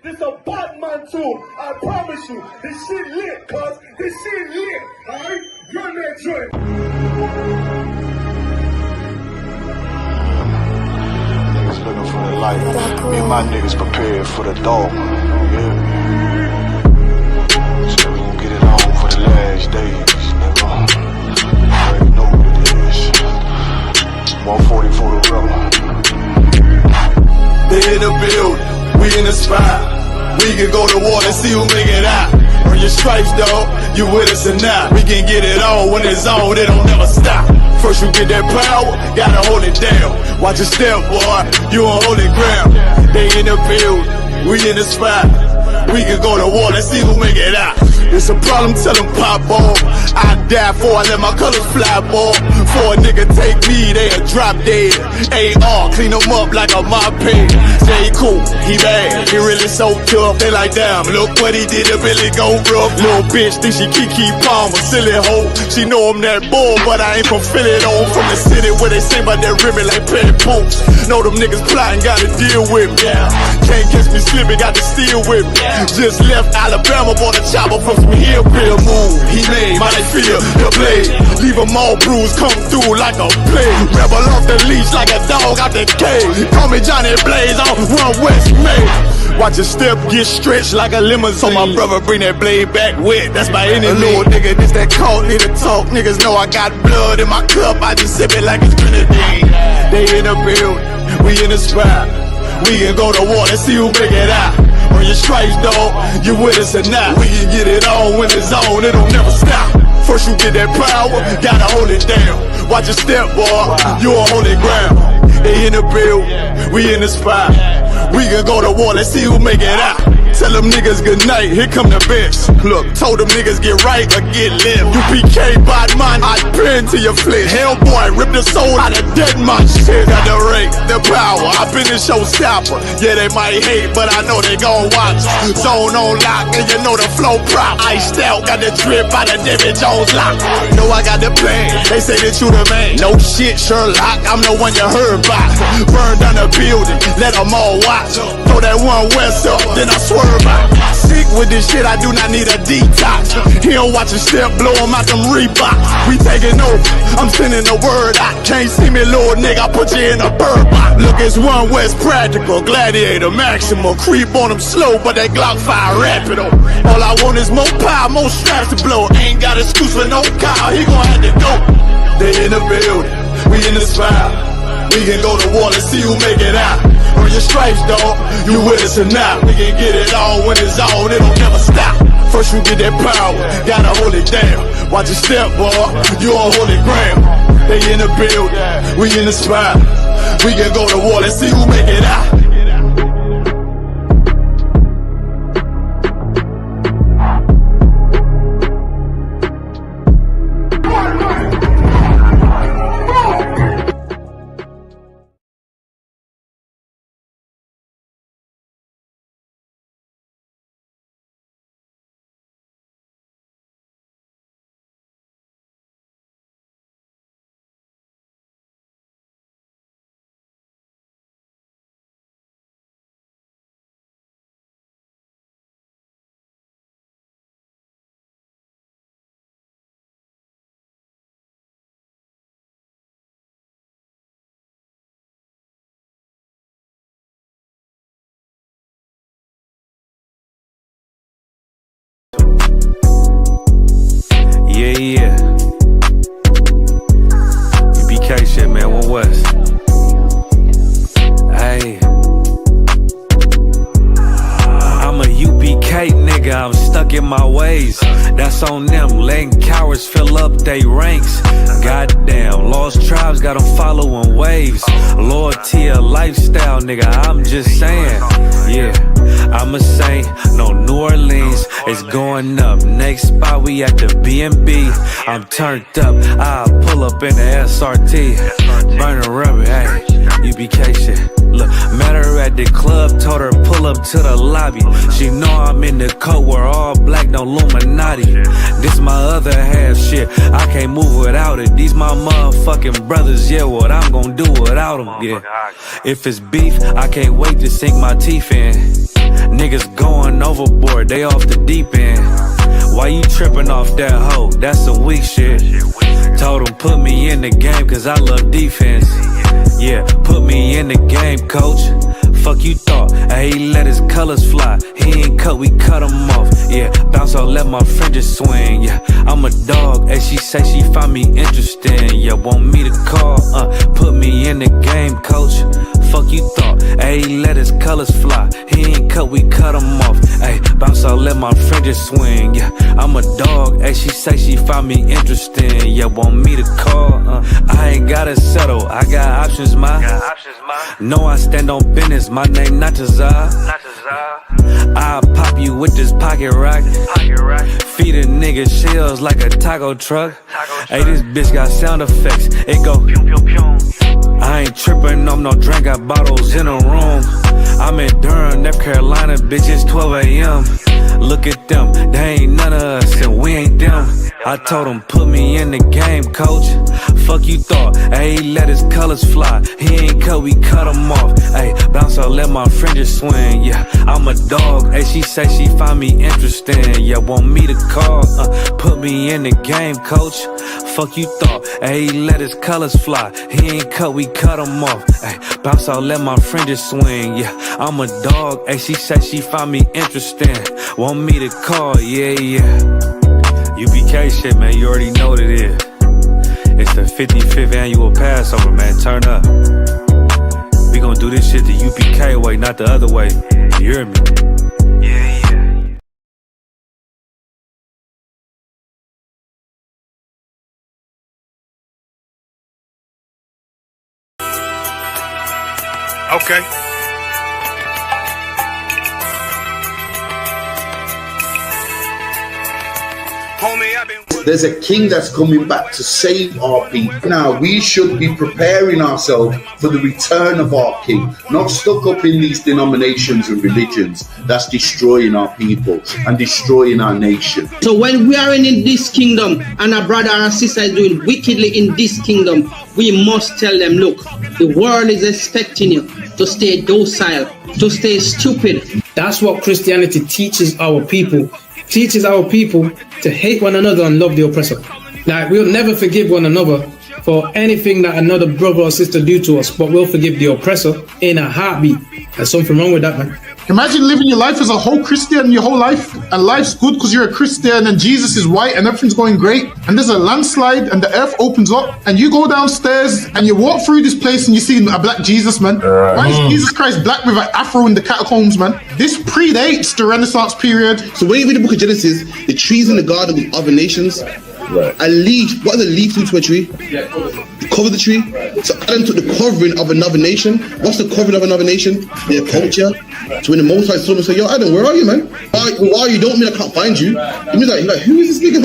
This a Batman tune. I promise you. This shit lit, cuz. This shit lit. Alright? Run that joint. Niggas looking for the light. Me and my niggas prepared for the dog. Yeah. So we gon' get it on for the last days, nigga. You already know what it is. 140 for the rebel. They in the building, we in the spot. We can go to war and see who make it out. Earn your stripes, dog, you with us or not. We can get it on when it's on, it don't never stop. First you get that power, gotta hold it down. Watch your step, boy, you on holy ground. They in the building, we in the spot. We can go to war and see who make it out. It's a problem, tell them pop off. I die for I let my colors fly, boy. For a nigga take me, they'll drop dead. AR, clean them up like a mop head. Say he cool, he bad, he really so tough. They like, damn, look what he did to Billy go rough. Little bitch think she Kiki Palmer, silly hoe. She know I'm that bull, but I ain't from Philly though. From the city where they sing about that ribbon like petty poops. Know them niggas plotting, gotta deal with me. Can't catch me slipping, got to steal with me. Just left Alabama, bought a chopper from some hillbilly move. He made my feel the blade. Leave them all bruised, come through like a plague. Rebel off the leash like a dog out the cage. Call me Johnny Blaze on Run West May. Watch your step get stretched like a limousine. So my brother bring that blade back wet. That's my enemy. A little nigga, this that cold, need to talk. Niggas know I got blood in my cup. I just sip it like it's grenadine. They in the building, we in the spot. We can go to war and see who make it out. Earn your stripes, dog, you with us or not. We can get it on when it's on, it don't never stop. First you get that power, gotta hold it down. Watch your step, boy, you on holy ground. They in the building, we in the spot. We can go to war, let's see who make it out. Tell them niggas good night, here come the best. Look, told them niggas get right or get left. UPK, bad man, I pin to your flesh. Hellboy, rip the soul out of dead man shit. Got the rate, the power, I been the showstopper. Yeah, they might hate, but I know they gon' watch. Zone on lock, and you know the flow prop. Iced out, got the drip out of David Jones lock. Know I got the plan, they say that you the man. No shit, Sherlock, I'm the one you heard about. Burn down the building, let them all watch. Throw that one west up, then I swerve. Sick with this shit, I do not need a detox. He don't watch a step, blow him out them Reeboks. We taking over, I'm sending the word out. Can't see me, little nigga, I put you in a bird box. Look, it's One West Practical, Gladiator, Maximal. Creep on them slow, but that Glock fire rapido. All I want is more power, more straps to blow. Ain't got excuse for no car, he gon' have to go. They in the building, we in the spot. We can go to war and see who make it out. Earn your stripes, dog, you with us or not. We can get it on when it's on, it don't never stop. First you get that power, gotta hold it down. Watch your step, boy, you on holy ground. They in the building, we in the spot. We can go to war, let's see who make it out. Yeah. UPK shit, man, One West. Hey. I'm a UPK nigga, I'm stuck in my ways. That's on them, letting cowards fill up they ranks. Goddamn, lost tribes got them following waves. Loyalty a lifestyle, nigga, I'm just saying. Yeah, I'm a saint, no New Orleans, it's going up. Next spot, we at the B&B. I'm turned up, I'll pull up in the SRT. Burning rubber, hey, UPK shit. Look, met her at the club, told her pull up to the lobby. She know I'm in the coat, we're all black, no Illuminati. This my other half shit, I can't move without it. These my motherfucking brothers, yeah, what I'm gonna do without them, yeah. If it's beef, I can't wait to sink my teeth in. Niggas going overboard, they off the deep end. Why you tripping off that hoe? That's some weak shit. Told him put me in the game cause I love defense. Yeah, put me in the game, coach. Fuck you thought, he let his colors fly. He ain't cut, we cut him off. Yeah, bounce out, let my fringes swing. Yeah, I'm a dog, and she say she find me interesting. Yeah, want me to call, put me in the game, coach. Fuck you thought, he let his colors fly. He ain't cut, we cut him off. Ay, bounce out, let my fringes swing. Yeah, I'm a dog, and she say she find me interesting. Yeah, want me to call, I ain't gotta settle, I got options, ma. No, I stand on business, my name not Tazar. I'll pop you with this pocket rock. Feed a nigga shells like a taco truck. Hey, this bitch got sound effects, it go I ain't trippin' on no drink, got bottles in a room. I'm in Durham, North Carolina, bitch, it's 12 a.m. Look at them, they ain't none of us and we ain't them. I told him put me in the game, coach. Fuck you thought, he let his colors fly. He ain't cut, we cut him off. Ay, bounce out, let my fringes swing. Yeah, I'm a dog, she say she find me interesting. Yeah, want me to call, put me in the game, coach. Fuck you thought, he let his colors fly. He ain't cut, we cut him off. Ay, bounce out, let my fringes swing. Yeah, I'm a dog, she say she find me interesting. Want me to call, yeah. UPK shit, man, you already know what it is. It's the 55th annual Passover, man, turn up. We gon' do this shit the UPK way, not the other way. You hear me? Okay. There's a king that's coming back to save our people. Now, we should be preparing ourselves for the return of our king, not stuck up in these denominations and religions that's destroying our people and destroying our nation. So when we are in this kingdom and a brother or a sister is doing wickedly in this kingdom, we must tell them, look, the world is expecting you to stay docile, to stay stupid. That's what Christianity teaches our people. Teaches our people to hate one another and love the oppressor. Like, we'll never forgive one another for anything that another brother or sister do to us, but we'll forgive the oppressor in a heartbeat. There's something wrong with that, man. Imagine living your life as a whole Christian your whole life, and life's good because you're a Christian and Jesus is white and everything's going great, and there's a landslide and the earth opens up and you go downstairs and you walk through this place and you see a black Jesus, man. Why is Jesus Christ black with an afro in the catacombs, man? This predates the Renaissance period. So when you read the book of Genesis, the trees in the garden with other nations, a leaf, what does a leaf do to a tree? Cover the tree. So Adam took the covering of another nation. What's the covering of another nation? Their culture. So when the Most High saw him and said, yo, Adam, where are you, man? Why are you? Don't mean I can't find you. He means like, who is this nigga?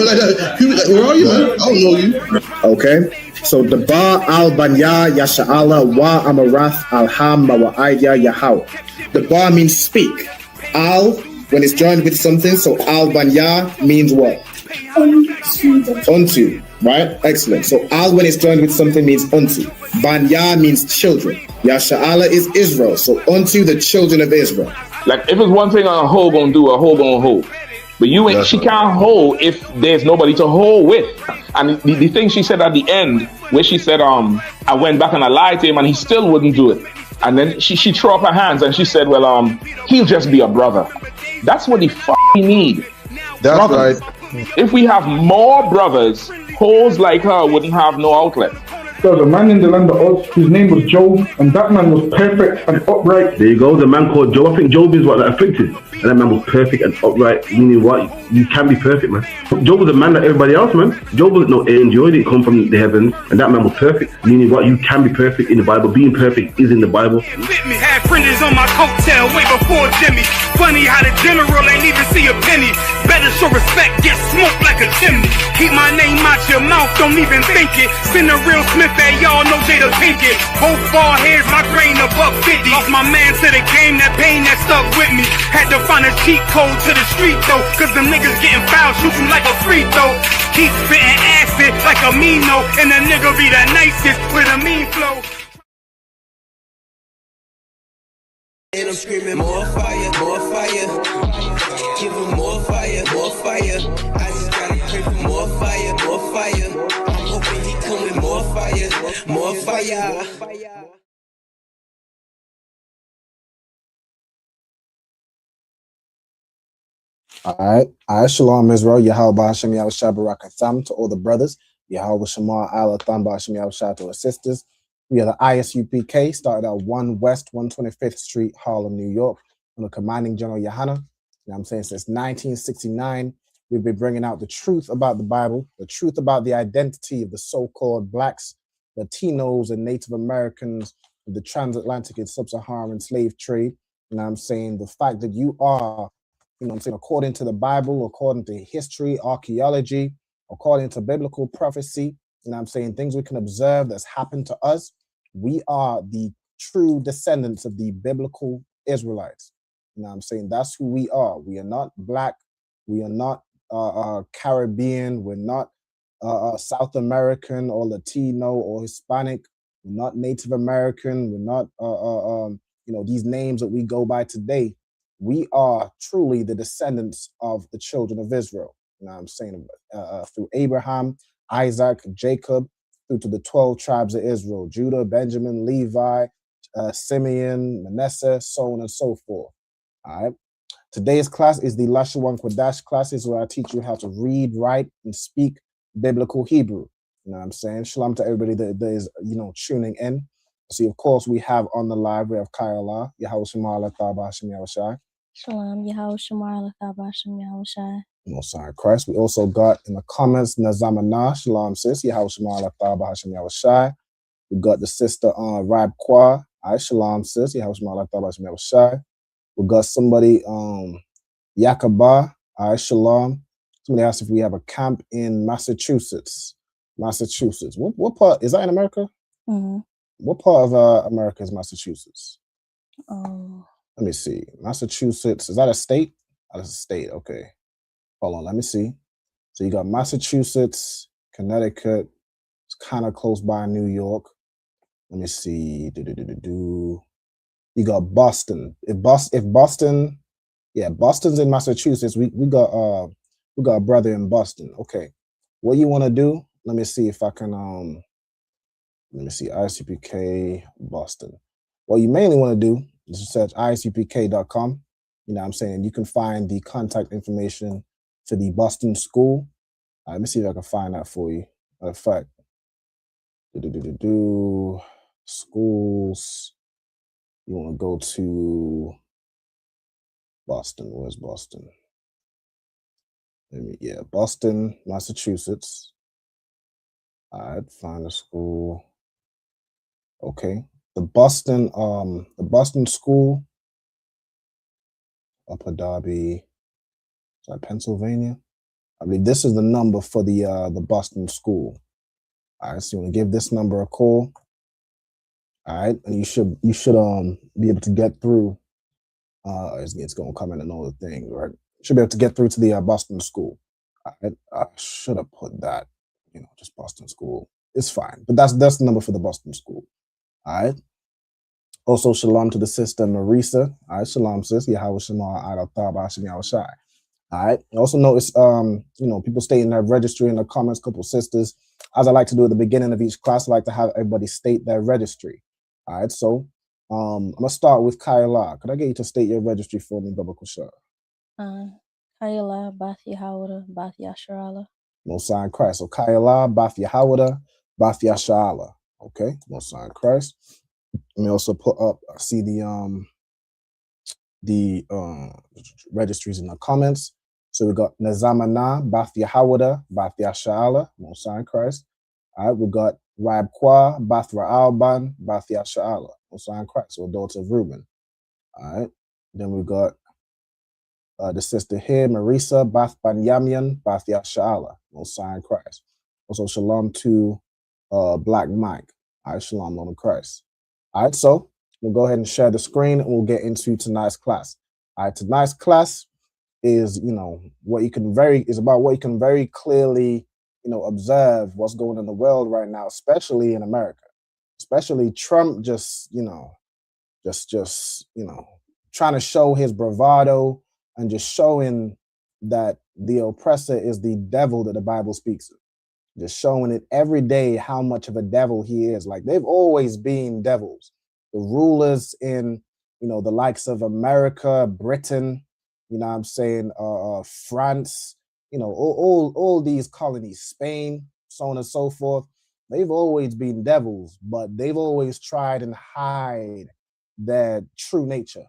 Where are you, man? I don't know you. Okay. So the Ba al Banya Yasha'ala wa Amarath Alham wa Aidya Yahau. The Ba means speak. Al, when it's joined with something, so Al Banya means what? Unto, right? Excellent. So al when it's joined with something means unto. Banya means children. Yasha'ala is Israel. So unto the children of Israel. Like if it's one thing a hoe gonna do, a hoe gonna hold. But you ain't. She can't hold if there's nobody to hold with. And the thing she said at the end, where she said, I went back and I lied to him and he still wouldn't do it. And then she threw up her hands and she said, well, he'll just be a brother. That's what he need. That's brothers. Right. If we have more brothers, hoes like her wouldn't have no outlet. There was a man in the land of Oz, his name was Job, and that man was perfect and upright. There you go, the man called Job. I think Job is what, like, afflicted. And that man was perfect and upright, meaning what? You can be perfect, man. Job was a man like everybody else, man. Job wasn't no angel, he didn't come from the heavens, and that man was perfect, meaning what? You can be perfect in the Bible. Being perfect is in the Bible. With me, had fringes on my coattail way before Jimmy. Funny how the general ain't even see a penny. Better show respect, get smoked like a chimney. Keep my name out your mouth, don't even think it. Send a real Smith, y'all know Jada Pinkett. Both ball heads, my grain above 50. Lost my man to the game, that pain that stuck with me. Had to find a cheat code to the street though, cause them niggas getting foul, shoot you like a free throw. Keep spitting acid like a Mino, and the nigga be the nicest with a mean flow. And I'm screaming more fire, more fire. Give them more fire, more fire. I just gotta pray for more fire, more fire. I'm hoping he come with more fire, more fire. All right, Shalom Israel, Yahweh Hashem Yahushua Barakatham to all the brothers, Yahweh Shema Allah Tham Hashem Yahushua to our sisters. We are the ISUPK, started at 1 West 125th Street, Harlem, New York, under commanding General Yohana. You know what I'm saying? Since 1969, we've been bringing out the truth about the Bible, the truth about the identity of the so-called blacks, Latinos, and Native Americans, the transatlantic and sub-Saharan slave trade. You know what I'm saying? The fact that you are, you know what I'm saying, according to the Bible, according to history, archaeology, according to biblical prophecy, you know what I'm saying, things we can observe that's happened to us, we are the true descendants of the biblical Israelites. You know what I'm saying? That's who we are. We are not black. We are not Caribbean. We're not South American or Latino or Hispanic. We're not Native American. We're not, you know, these names that we go by today. We are truly the descendants of the children of Israel. You know what I'm saying? Through Abraham, Isaac, Jacob, through to the 12 tribes of Israel, Judah, Benjamin, Levi, Simeon, Manasseh, so on and so forth. All right. Today's class is the Lashawan Qadash classes, where I teach you how to read, write, and speak biblical Hebrew. You know what I'm saying? Shalom to everybody that is, you know, tuning in. See, of course, we have on the live, we have Kayala, Yahweh Shema Allah Thaba Hashem Yahushai. Shalom, Yahweh Shema Allah Thaba Hashem Yahushai. Most High Christ. We also got in the comments Nazamana, Shalom sis, Yahweh Shema Allah Thaba Hashem Yahushai. We got the sister Rab Kwa, Shalom sis, Yahweh Shema Allah Thaba Hashem Yahushai. We got somebody Yakaba, Shalom. Somebody asked if we have a camp in Massachusetts. What part is that in America? Mm-hmm. What part of America is Massachusetts? Oh. Let me see. Massachusetts, is that a state? That's a state, okay. Hold on, let me see. So you got Massachusetts, Connecticut. It's kind of close by New York. Let me see. You got Boston. If Boston, yeah, Boston's in Massachusetts. We got a brother in Boston. Okay. What you want to do? Let me see if I can let me see, ISUPK Boston. What you mainly want to do is search isupk.com. You know what I'm saying? You can find the contact information for the Boston school. Let me see if I can find that for you. Matter of fact, schools. You want to go to Boston. Where's Boston? Boston, Massachusetts. All right, find a school. Okay, the Boston school, Upper Darby, is that Pennsylvania? I mean, this is the number for the Boston school. All right, so you want to give this number a call. All right, and you should be able to get through. It's gonna come in another thing, right? You should be able to get through to the Boston school. All right, I should have put that, you know, just Boston school. It's fine, but that's the number for the Boston school. All right. Also, shalom to the sister Marisa. All right, shalom sis. Yahweh Shema Allah Thaba Hashem Yahushai. All right. Also notice, you know, people state in their registry in the comments, couple sisters. As I like to do at the beginning of each class, I like to have everybody state their registry. All right. So, I'm gonna start with Kayla. Could I get you to state your registry for me, Baba Kushar? Kayla, Bath Yahawada, Bath Yasharala. Most High Christ. So Kayla, Bath Yahawada, Bath Yasharala. Okay, Most High Christ. Let me also put up, I see the registries in the comments. So we got Nazamana, Bath Yahawada, Bath Yasha'ala, Most High Christ. All right, we got Rab Kwa, Bath Ra'alban, Bath Yasha'ala, Most High Christ, or daughter of Reuben. All right, then we got the sister here, Marisa, Bath Banyamian, Bath Yasha'ala, Most High Christ. Also, shalom to Black Mike. All right, shalom, Lord of Christ. All right, so we'll go ahead and share the screen and we'll get into tonight's class. All right, tonight's class is, you know, what you can very clearly, you know, observe what's going on in the world right now, especially in America. Especially Trump just trying to show his bravado and just showing that the oppressor is the devil that the Bible speaks of. Just showing it every day how much of a devil he is. Like, they've always been devils. The rulers in, you know, the likes of America, Britain, you know what I'm saying, France, you know, all these colonies, Spain, so on and so forth. They've always been devils, but they've always tried and hide their true nature.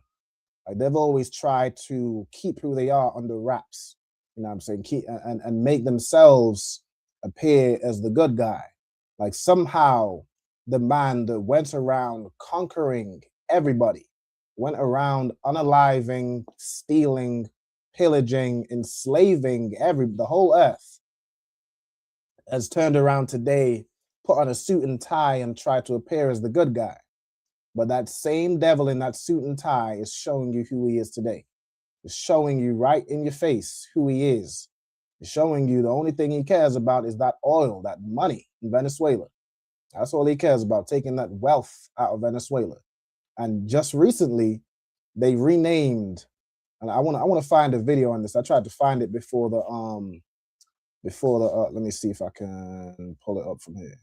Like, they've always tried to keep who they are under wraps, you know what I'm saying, keep and make themselves appear as the good guy. Like, somehow the man that went around conquering everybody, went around unaliving, stealing, pillaging, enslaving the whole earth, has turned around today, put on a suit and tie and tried to appear as the good guy. But that same devil in that suit and tie is showing you who he is today. It's showing you right in your face who he is. It's showing you the only thing he cares about is that oil, that money in Venezuela. That's all he cares about, taking that wealth out of Venezuela. And just recently, they renamed, and I want to find a video on this. I tried to find it before the let me see if I can pull it up from here.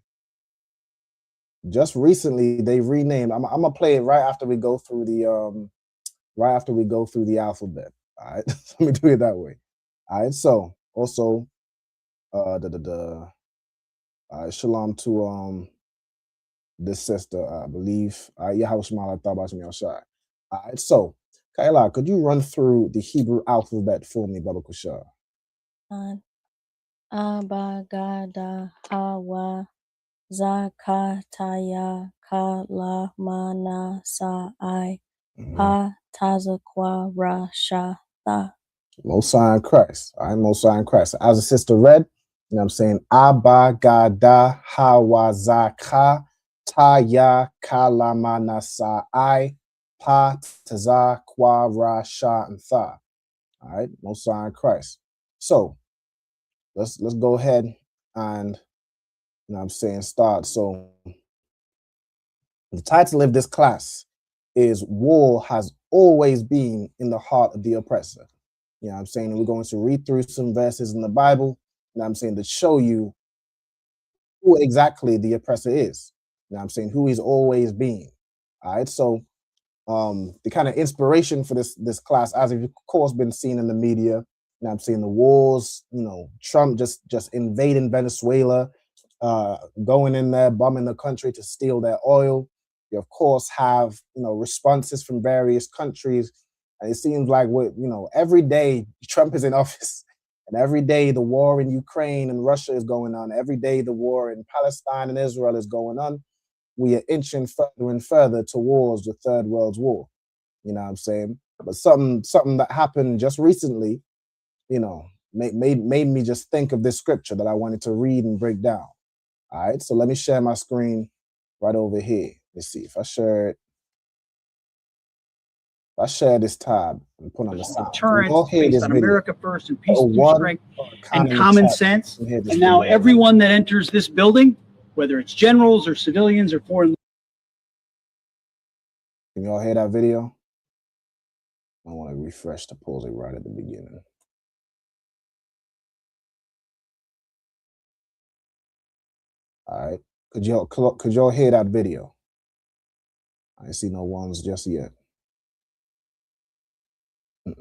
Just recently, they renamed. I'm gonna play it right after we go through the alphabet. All right, let me do it that way. All right, so also, shalom to this sister, I believe. All right, so Kaila, could you run through the Hebrew alphabet for me, Baba Kushar? Abba, Gada, Hawa, Zakataya, Kala, Mana, Sa'ai, Ha, Tazakwa, Rasha, Tha. Most High in Christ. All right, Most High in Christ. As the sister read, you know what I'm saying? Abba, Gada, Hawa, Zaka, Taya, Kala, Mana, Sa'ai, Pa, Tazakwa, Rasha, and Tha. All right, Most High in Christ. So let's go ahead and, you know what I'm saying, start. So the title of this class is War Has Always Been in the Heart of the Oppressor. You know what I'm saying? And we're going to read through some verses in the Bible, you know what I'm saying, to show you who exactly the oppressor is. You know what I'm saying? Who he's always been. All right. So the kind of inspiration for this class, as of course been seen in the media, you know what I'm saying, the wars, you know, Trump just invading Venezuela, going in there, bombing the country to steal their oil. You of course have, you know, responses from various countries. And it seems like you know, every day Trump is in office, and every day the war in Ukraine and Russia is going on. Every day the war in Palestine and Israel is going on. We are inching further and further towards the Third World War. You know what I'm saying? But something that happened just recently, you know, made me just think of this scripture that I wanted to read and break down. All right, so let me share my screen right over here. Let's see if I share it. I share this tab and put on the sound. Deterrence based on America first and peace through strength and common sense. And now everyone that enters this building, whether it's generals or civilians or foreign. Can y'all hear that video? I want to refresh to pause it right at the beginning. All right. Could y'all hear that video? I see no ones just yet. Let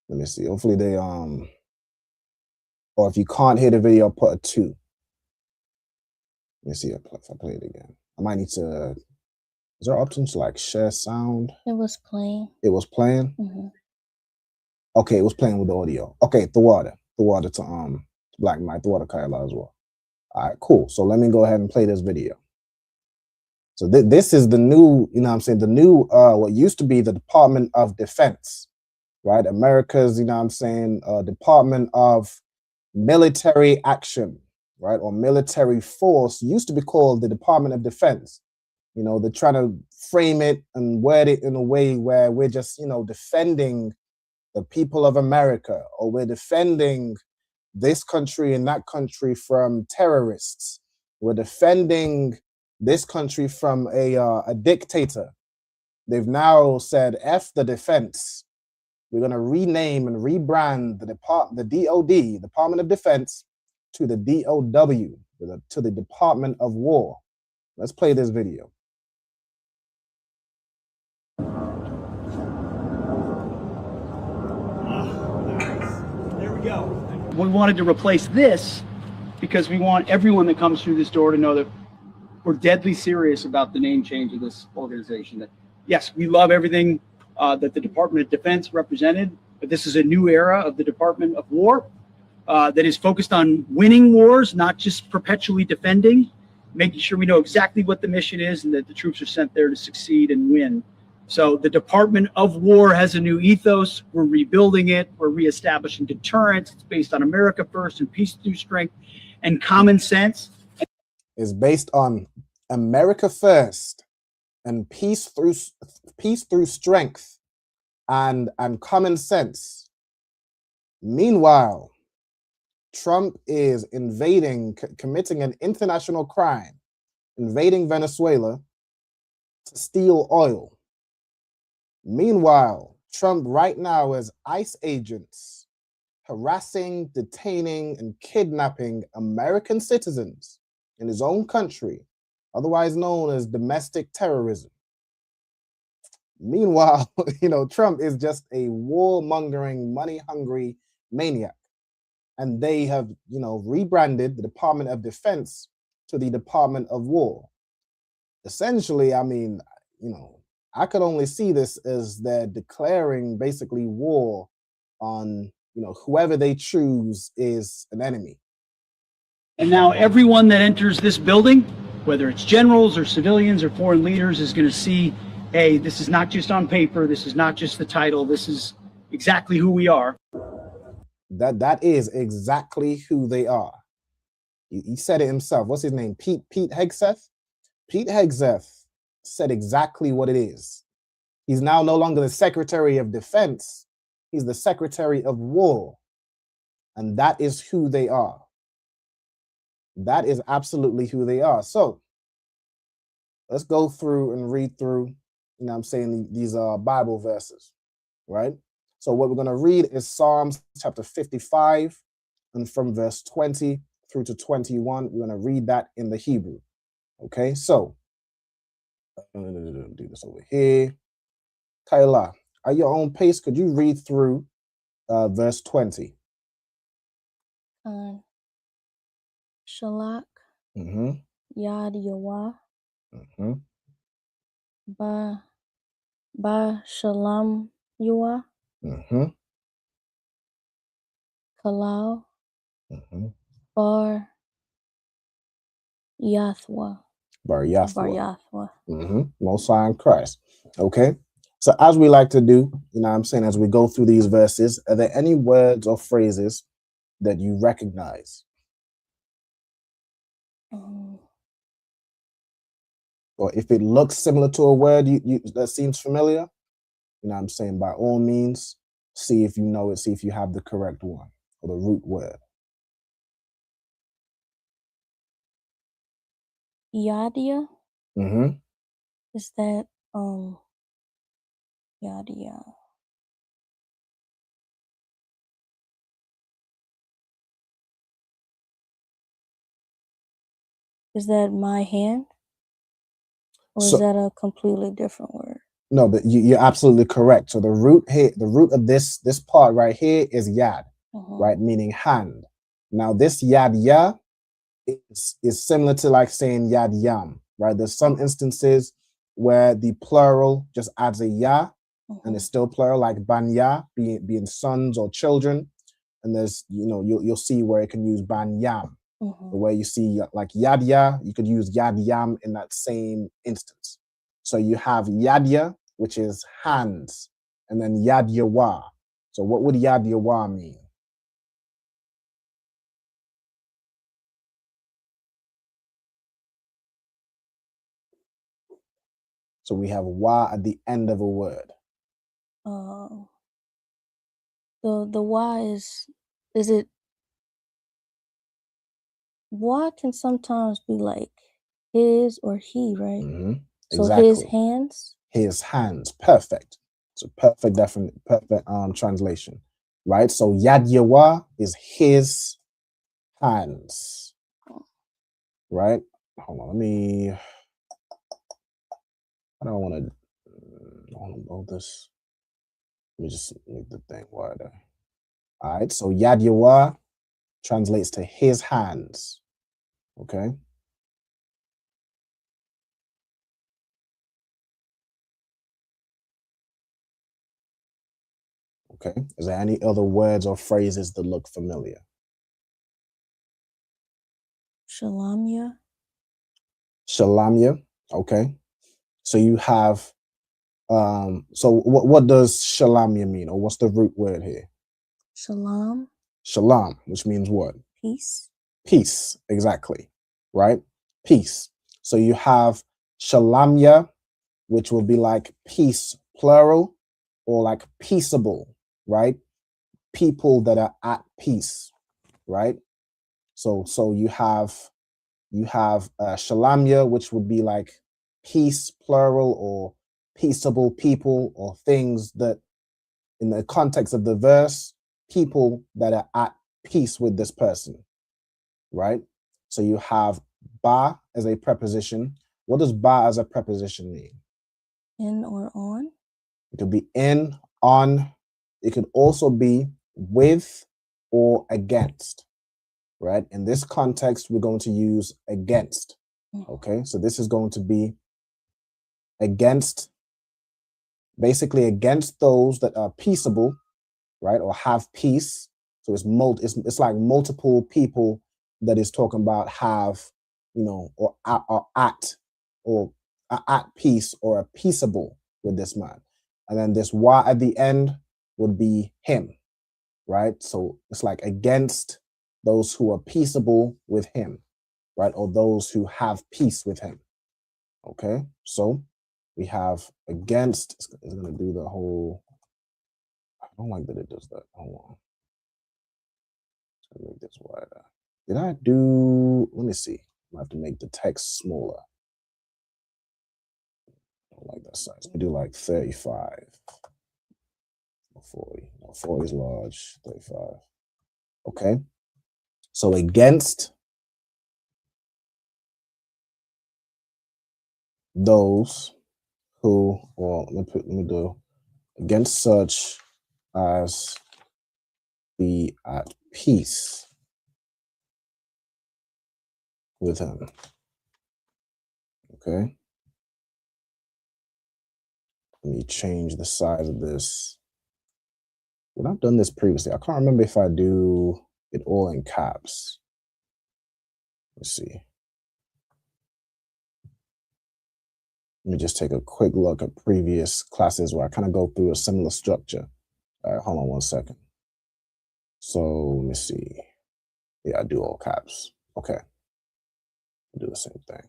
me see. Hopefully they or if you can't hear the video, put a 2. Let me see if I play it again. I might need to. Is there options to like share sound? It was playing. It was playing. Mm-hmm. Okay, it was playing with the audio. Okay, the water to Black Knight, the water Kyla as well. All right, cool. So let me go ahead and play this video. So this is the new, you know what I'm saying, the new, what used to be the Department of Defense, right? America's, you know what I'm saying, Department of Military Action, right? Or military force used to be called the Department of Defense. You know, they're trying to frame it and word it in a way where we're just, you know, defending the people of America, or we're defending this country and that country from terrorists. We're defending this country from a dictator. They've now said, F the defense. We're going to rename and rebrand the DOD, Department of Defense, to the DOW, to the Department of War. Let's play this video. There we go. We wanted to replace this because we want everyone that comes through this door to know that we're deadly serious about the name change of this organization. That yes, we love everything that the Department of Defense represented, but this is a new era of the Department of War that is focused on winning wars, not just perpetually defending, making sure we know exactly what the mission is and that the troops are sent there to succeed and win. So the Department of War has a new ethos. We're rebuilding it. We're reestablishing deterrence. It's based on America first and peace through strength and common sense. It's based on America first and peace through strength and common sense. Meanwhile, Trump is committing an international crime, invading Venezuela to steal oil. Meanwhile, Trump right now has ICE agents harassing, detaining, and kidnapping American citizens in his own country, otherwise known as domestic terrorism. Meanwhile, Trump is just a warmongering, money-hungry maniac. And they have, rebranded the Department of Defense to the Department of War. Essentially, I could only see this as they're declaring basically war on, whoever they choose is an enemy. And now everyone that enters this building, whether it's generals or civilians or foreign leaders, is going to see, hey, this is not just on paper. This is not just the title. This is exactly who we are. That is exactly who they are. He said it himself. What's his name? Pete Hegseth? Pete Hegseth said exactly what it is. He's now no longer the Secretary of Defense. He's the Secretary of War. And that is who they are. That is absolutely who they are. So let's go through and read through, these Bible verses, right? So what we're going to read is Psalms chapter 55, and from verse 20 through to 21, we're going to read that in the Hebrew. Okay, so I'm going to do this over here. Kayla, at your own pace, could you read through verse 20? Shalak, Yad Yawah, Ba Shalom Yawah, Kalau, Bar Yathwa. Bar Yathwa. Most High in Christ. Okay. So as we like to do, as we go through these verses, are there any words or phrases that you recognize? Or if it looks similar to a word that seems familiar, by all means, see if you know it, see if you have the correct one or the root word. Yadia. Is that Yadia? Is that my hand? Or is that a completely different word? No, but you're absolutely correct. So the root here, the root of this part right here is yad, right? Meaning hand. Now this yad ya is similar to like saying yad yam, right? There's some instances where the plural just adds a ya and it's still plural, like banya being sons or children. And there's, you'll see where it can use banyam. The way you see like yadya, you could use yadyam in that same instance. So you have yadya, which is hands, and then yadyawa. So what would yadyawa mean? So we have wa at the end of a word. The wa is it? Wa can sometimes be like his or he, right? So Exactly. his hands. His hands. Perfect. It's a perfect translation, right? So Yad Yawah is his hands, right? Hold on, I don't want to load this. Let me just make the thing wider. All right, so Yad Yawah translates to his hands, okay? Okay, is there any other words or phrases that look familiar? Shalamya. Shalamya, okay. So you have, so what does shalamya mean, or what's the root word here? Shalom. Shalom, which means what? Peace. Peace, exactly, right? Peace. So you have shalamya, which will be like peace, plural, or like peaceable, right? People that are at peace, right? So you have shalamya, which would be like peace, plural, or peaceable people, or things that, in the context of the verse, people that are at peace with this person, right? So you have ba as a preposition. What does ba as a preposition mean? In or on. It could be in, on. It could also be with or against, right? In this context, we're going to use against, okay? So this is going to be against, basically against those that are peaceable, right? Or have peace. So it's like multiple people that is talking about have, or at peace or are peaceable with this man. And then this wa at the end would be him, right? So it's like against those who are peaceable with him, right? Or those who have peace with him. Okay, so we have against, it's going to do the whole, I don't like that it does that. Hold on. Make this wider. Did I do, let me see. I have to make the text smaller. I don't like that size. Let me do like 35. 40. No, 40 is large. 35. Okay. So against those who, well, let me do against such as be at peace with him. Okay. Let me change the size of this. When I've done this previously, I can't remember if I do it all in caps. Let's see. Let me just take a quick look at previous classes where I kind of go through a similar structure. All right, hold on one second. So let me see. Yeah, I do all caps. Okay. I'll do the same thing.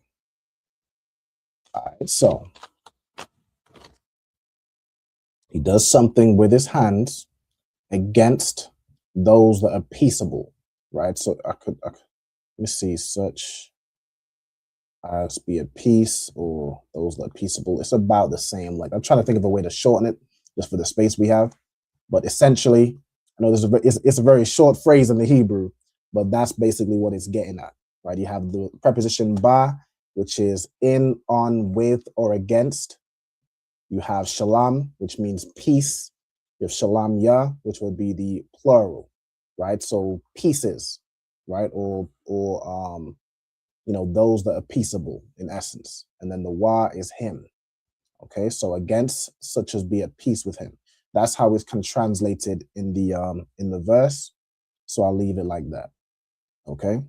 All right, so he does something with his hands against those that are peaceable, right? So I could let me see, such as be at peace or those that are peaceable. It's about the same. Like I'm trying to think of a way to shorten it just for the space we have. But essentially, I know it's a very short phrase in the Hebrew, but that's basically what it's getting at, right? You have the preposition ba, which is in, on, with, or against. You have shalom, which means peace. You have shalom ya, which would be the plural, right? So pieces, right? Or those that are peaceable in essence. And then the wa is him. Okay, so against such as be at peace with him. That's how it's translated in the verse. So I'll leave it like that. Okay.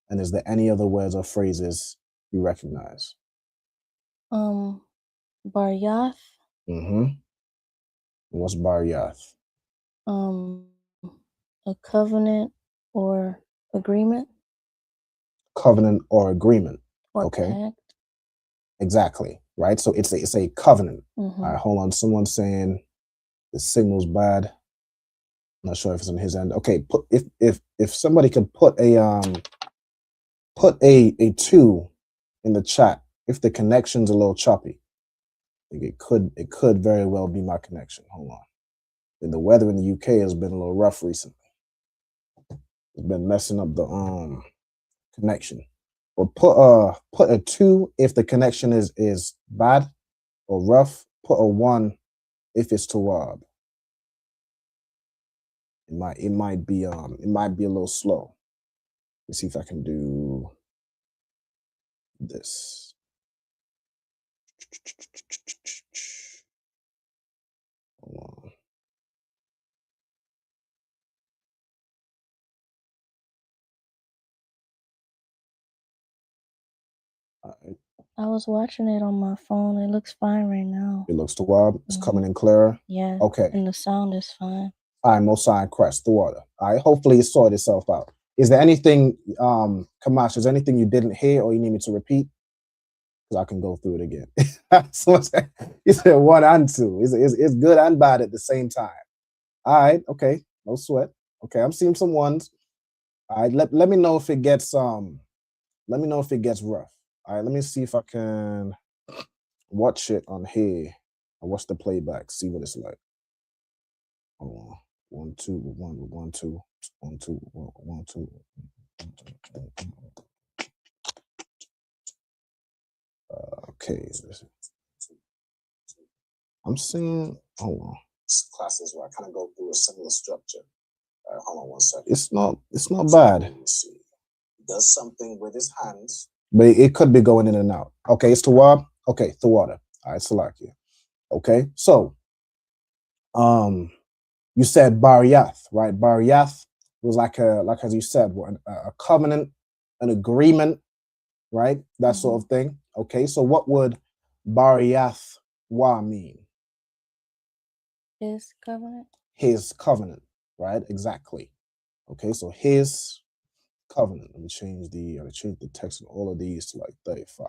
And is there any other words or phrases you recognize? Baryath. What's Baryath? A covenant or agreement. Covenant or agreement. Or okay. pact. Exactly. Right. So it's a covenant. All Mm-hmm. right. Hold on. Someone's saying the signal's bad. I'm not sure if it's on his end. Okay. If somebody could put a 2 in the chat if the connection's a little choppy. I think it could very well be my connection. Hold on. And the weather in the UK has been a little rough recently. It's been messing up the connection. Or put a 2 if the connection is bad or rough. Put a 1 if it's Tawab. It might be a little slow. Let's see if I can do this. Hold on. I was watching it on my phone. It looks fine right now. It looks Tawab. It's coming in clearer. Yeah. Okay. And the sound is fine. All right, Most High Christ, the water. All right, hopefully it sorted itself out. Is there anything, Kamash, is there anything you didn't hear or you need me to repeat? Because I can go through it again. So you said 1 and 2. It's good and bad at the same time. All right, okay, no sweat. Okay, I'm seeing some 1s. All right, let me know if it gets rough. All right, let me see if I can watch it on here. I watch the playback, see what it's like. Hold on. 1 2 1 1 2 1 2 1 2. Okay. I'm seeing. Hold on. Classes where I kind of go through a similar structure. All right, hold on 1 second. It's not bad. Let me see. He does something with his hands, but it could be going in and out. Okay, it's Tawab. Okay, Tawada. All right, Salakia. Okay, so you said Bariyath, right? Bariyath was like as you said, a covenant, an agreement, right? That sort of thing. Okay, so what would Bariyath Wa mean? His covenant. His covenant, right? Exactly. Okay, so his covenant. Let me change the text of all of these to like 35.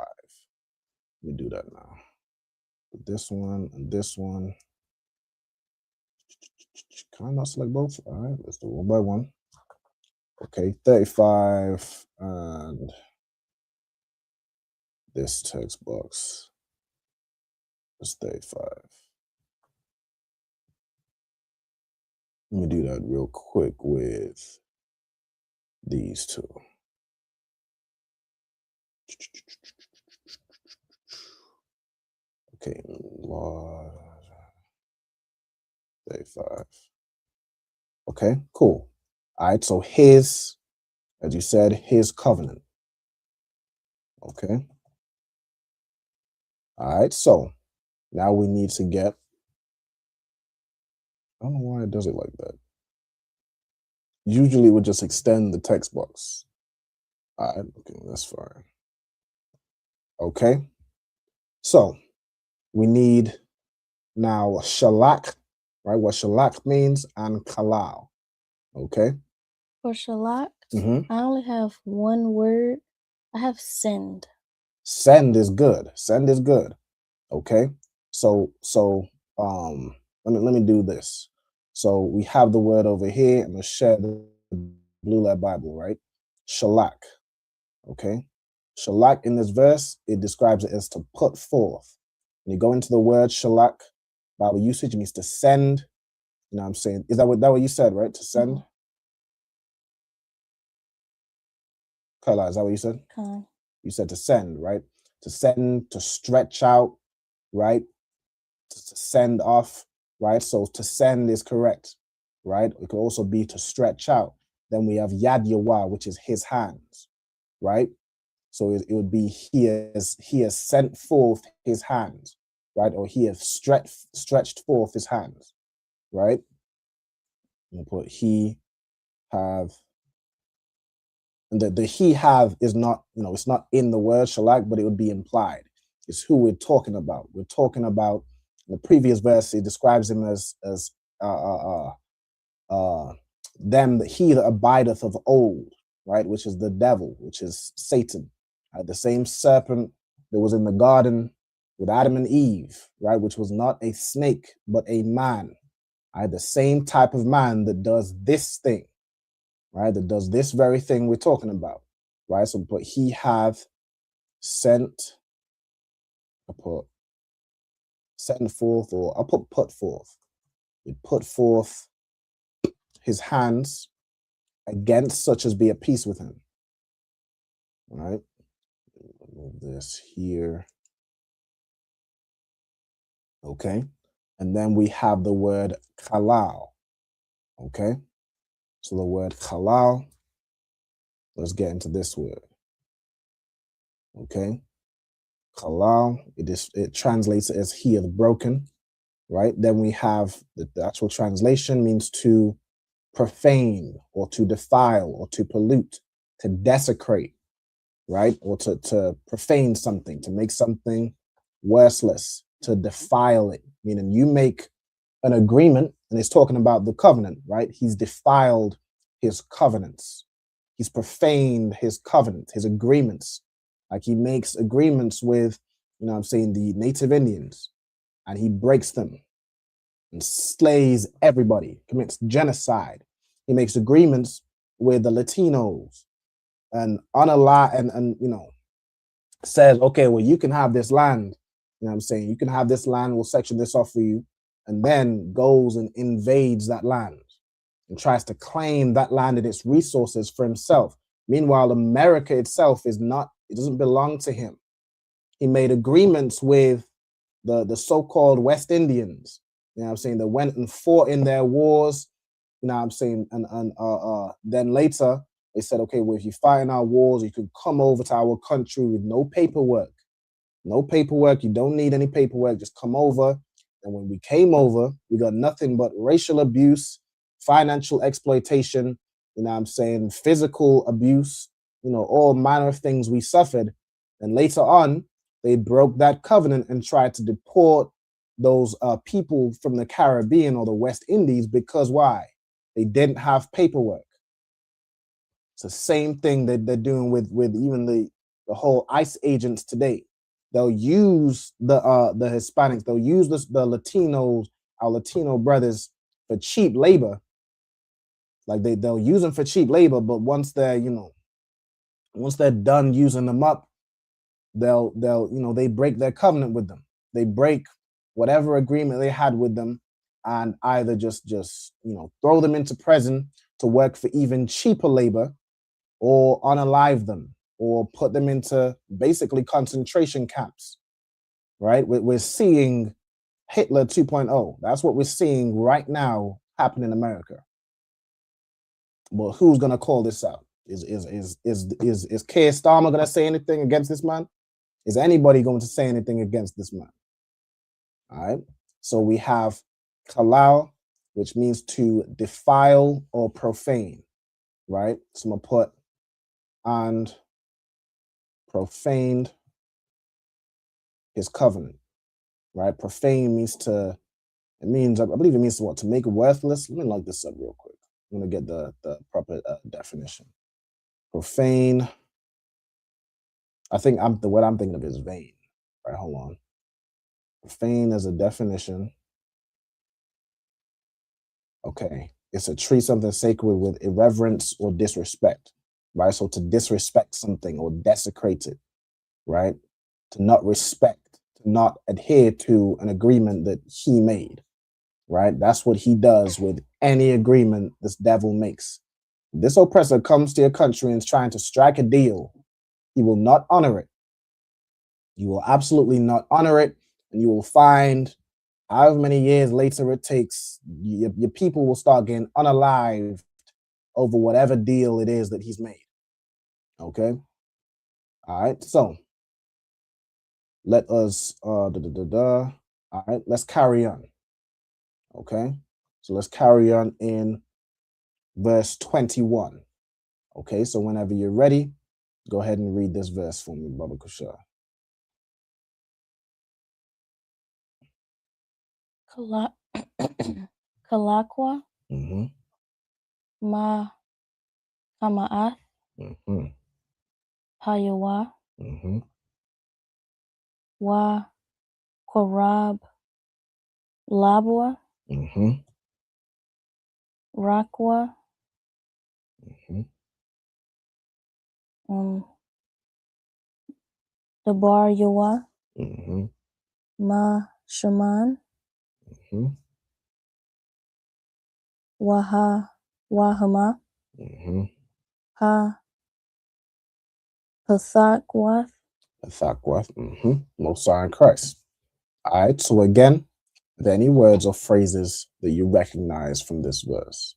Let me do that now. This one and this one. Can I not select both? All right, let's do 1 by 1. Okay, 35 and this text box is 35. Let me do that real quick with these two. Okay, 35. Okay, cool. All right, so his, as you said, his covenant. Okay. All right, so now we need to get, I don't know why it does it like that. Usually it would just extend the text box. All right, okay, that's fine. Okay, so we need now shalak, right? What shalak means, and kalal. Okay. For shalak, I only have 1 word. I have send. Send is good. Send is good. Okay. So let me do this. So we have the word over here. I'm gonna share the Blue Letter Bible, right? Shalak. Okay. Shalak in this verse, it describes it as to put forth. When you go into the word shalak, Bible usage means to send. You know what I'm saying? Is that what you said, right? To send? Carla, is that what you said? You said to send, right? To send, to stretch out, right? To send off, right? So to send is correct, right? It could also be to stretch out. Then we have Yad Yawah, which is his hands, right? So it would be he has sent forth his hands, right? Or he has stretched forth his hands, right? I'm gonna put he have. And the he have is not, it's not in the word shalak, but it would be implied. It's who we're talking about. We're talking about, in the previous verse, it describes him as them, he that abideth of old, right? Which is the devil, which is Satan. The same serpent that was in the garden with Adam and Eve, right? Which was not a snake, but a man. The same type of man that does this thing. Right, that does this very thing we're talking about, right? So, but he hath sent, I put send forth, or I'll put forth. He put forth his hands against such as be at peace with him. All right. Move this here. Okay. And then we have the word halal. Okay. So the word halal, let's get into this word. Okay. Halal, it translates as he hath broken, right? Then we have the actual translation means to profane or to defile or to pollute, to desecrate, right? Or to profane something, to make something worthless, to defile it, meaning you make an agreement, and it's talking about the covenant, right? He's defiled his covenants. He's profaned his covenant, his agreements. Like he makes agreements with, you know what I'm saying, the Native Indians, and he breaks them and slays everybody, commits genocide. He makes agreements with the Latinos and you know, says, okay, well, you can have this land. You know what I'm saying? You can have this land, we'll section this off for you, and then goes and invades that land and tries to claim that land and its resources for himself. Meanwhile, America itself is not, it doesn't belong to him. He made agreements with the so-called West Indians, you know what I'm saying, that went and fought in their wars, you know what I'm saying, and then later they said, okay, well, if you fight in our wars, you can come over to our country with no paperwork. No paperwork, you don't need any paperwork, just come over. And when we came over, we got nothing but racial abuse, financial exploitation, you know what I'm saying, physical abuse, you know, all manner of things we suffered. And later on, they broke that covenant and tried to deport those people from the Caribbean or the West Indies because why? They didn't have paperwork. It's the same thing that they're doing with even the whole ICE agents today. They'll use the Hispanics, they'll use the Latinos, our Latino brothers, for cheap labor. Like they'll use them for cheap labor, but once they're, you know, once they're done using them up, they'll you know, they break their covenant with them. They break whatever agreement they had with them and either just you know, throw them into prison to work for even cheaper labor, or unalive them, or put them into basically concentration camps, right? We're seeing Hitler 2.0. That's what we're seeing right now happen in America. But who's gonna call this out? Is Keir Starmer gonna say anything against this man? Is anybody going to say anything against this man? All right. So we have halal, which means to defile or profane, right? So I'm gonna put and profaned his covenant, right? Profane means to, it means, I believe it means to what? To make worthless. Let me look this up real quick. I'm gonna get the proper definition. Profane. I think the word I'm thinking of is vain. Right, hold on. Profane as a definition. Okay, it's to treat something sacred with irreverence or disrespect, right? So to disrespect something or desecrate it, right? To not respect, to not adhere to an agreement that he made, right? That's what he does with any agreement this devil makes. This oppressor comes to your country and is trying to strike a deal. He will not honor it. You will absolutely not honor it, and you will find however many years later it takes, your people will start getting unalived over whatever deal it is that he's made. Okay? All right, so let us, all right, let's carry on. Okay? So let's carry on in verse 21. Okay, so whenever you're ready, go ahead and read this verse for me, Baba Kushar. Kalakwa, Ma Kama'ath, Payawa, Wa Korab, Labwa, Rakwa, Dabar Yawa, Mm-hmm. Ma Shaman, Mm-hmm. Waha Wahama, Mm-hmm. Ha Pathakwath. Pathakwath. Mm-hmm. Most High in Christ. All right. So again, are there any words or phrases that you recognize from this verse?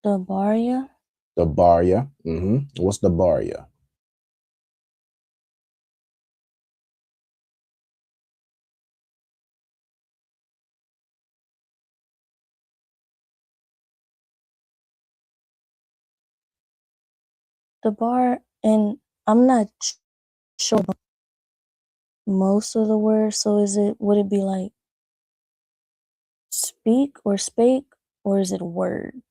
Dabaria, The Barya. Mm-hmm. What's the Barya? Dabar, and I'm not sure about most of the words. So would it be like speak or spake, or is it word?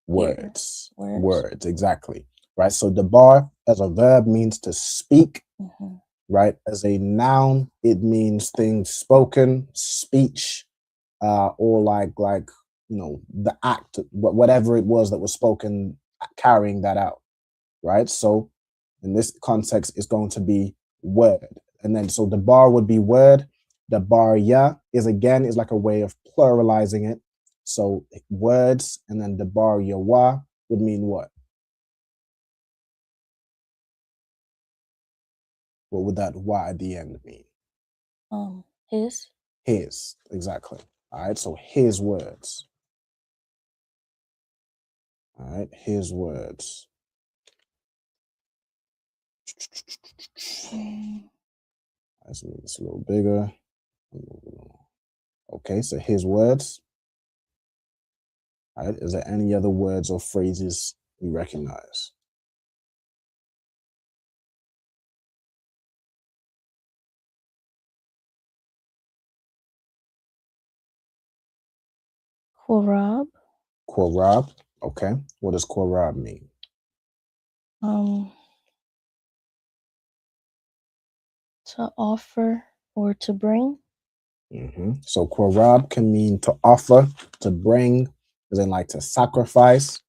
Words. Words. Words, exactly. Right. So the bar as a verb means to speak. Mm-hmm. Right. As a noun, it means things spoken, speech, or like the act, whatever it was that was spoken, carrying that out. Right. So in this context, it's going to be word. And then so the bar would be word. The bar ya is like a way of pluralizing it. So words, and then the bar yawa would mean what? What would that wa at the end mean? His. His, exactly. All right, so his words. All right, his words. Let's make this a little bigger. Okay, so his words. All right, is there any other words or phrases you recognize? Korab. Korab. Okay, what does korab mean? To offer or to bring. Mm-hmm. So korab can mean to offer, to bring, as in like to sacrifice.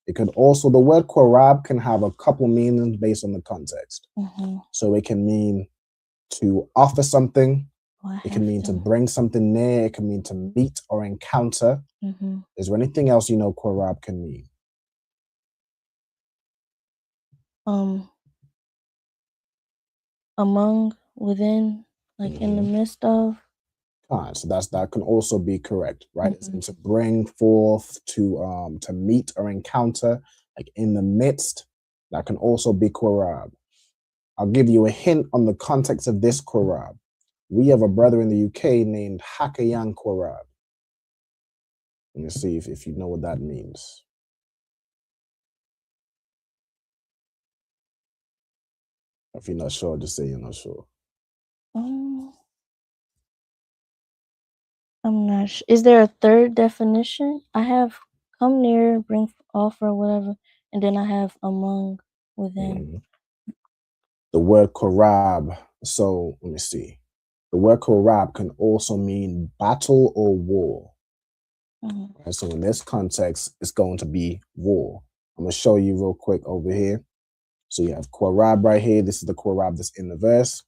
It could also, the word korab can have a couple meanings based on the context. Mm-hmm. So it can mean to offer something. It can mean to bring something near. It can mean to meet or encounter. Mm-hmm. Is there anything else you know korab can mean? Among, within, like in the midst of. Fine. So that can also be correct, right? It's to bring forth, to meet or encounter, like in the midst. That can also be korab. I'll give you a hint on the context of this korab. We have a brother in the UK named Hakayan Korab. Let me see if you know what that means. If you're not sure, just say you're not sure. I'm not sure. Is there a third definition? I have come near, bring, offer, whatever, and then I have among, within. The word korab. So let me see. The word korab can also mean battle or war. Right, so in this context, it's going to be war. I'm going to show you real quick over here. So you have korab right here. This is the korab that's in the verse.